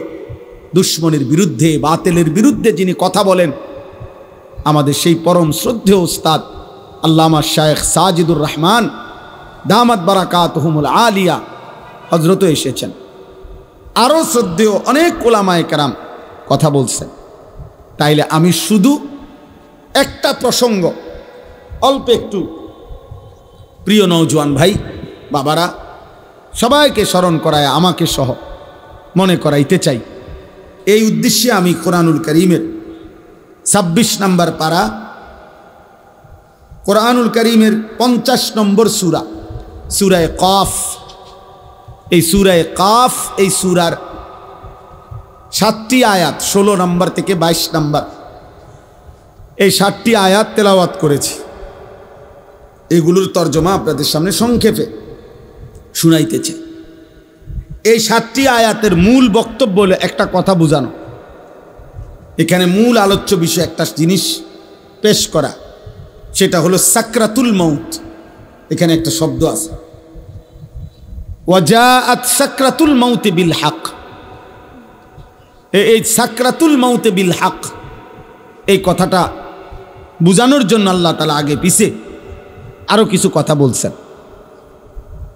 দুশ্মনের বিরুদ্ধে, বাতিলের বিরুদ্ধে যিনি কথা বলেন, আমাদের সেই পরম শ্রদ্ধেয় উস্তাদ আল্লামা শায়েখ সাজিদুর রহমান দামাত বারাকাতুহুমুল আলিয়া হযরত এসেছেন। আরও শ্রদ্ধেয় অনেক উলামায়ে কেরাম কথা বলছেন। তাইলে আমি শুধু একটা প্রসঙ্গ অল্প একটু প্রিয় নওজোয়ান ভাই বাবারা সবাইকে স্মরণ করায়, আমাকে সহ মনে করাইতে চাই। এই উদ্দেশ্যে আমি কোরআনুল কারীমের 26 নম্বর পারা, কোরআনুল কারীমের 50 নম্বর সূরা, সূরা কাফ, এই সূরা কাফ, এই সূরার 7টি আয়াত 16 নম্বর থেকে 22 নম্বর, এই 7টি আয়াত তেলাওয়াত করেছি। এগুলোর তর্জমা আপনাদের সামনে সংক্ষেপে শুনাইতেছে। এই 7টি আয়াতের মূল বক্তব্য হলো একটা কথা বোঝানো, এখানে মূল আলোচ্য বিষয় একটা জিনিস পেশ করা, সেটা হলো সাকরাতুল মাউত। এখানে একটা শব্দ আছে, ওয়াজাআত সাকরাতুল মাউত বিল হক। এই সাকরাতুল মাউত বিল হক, এই কথাটা বোঝানোর জন্য আল্লাহ তাআলা আগে পিছে আরো কিছু কথা বলছেন।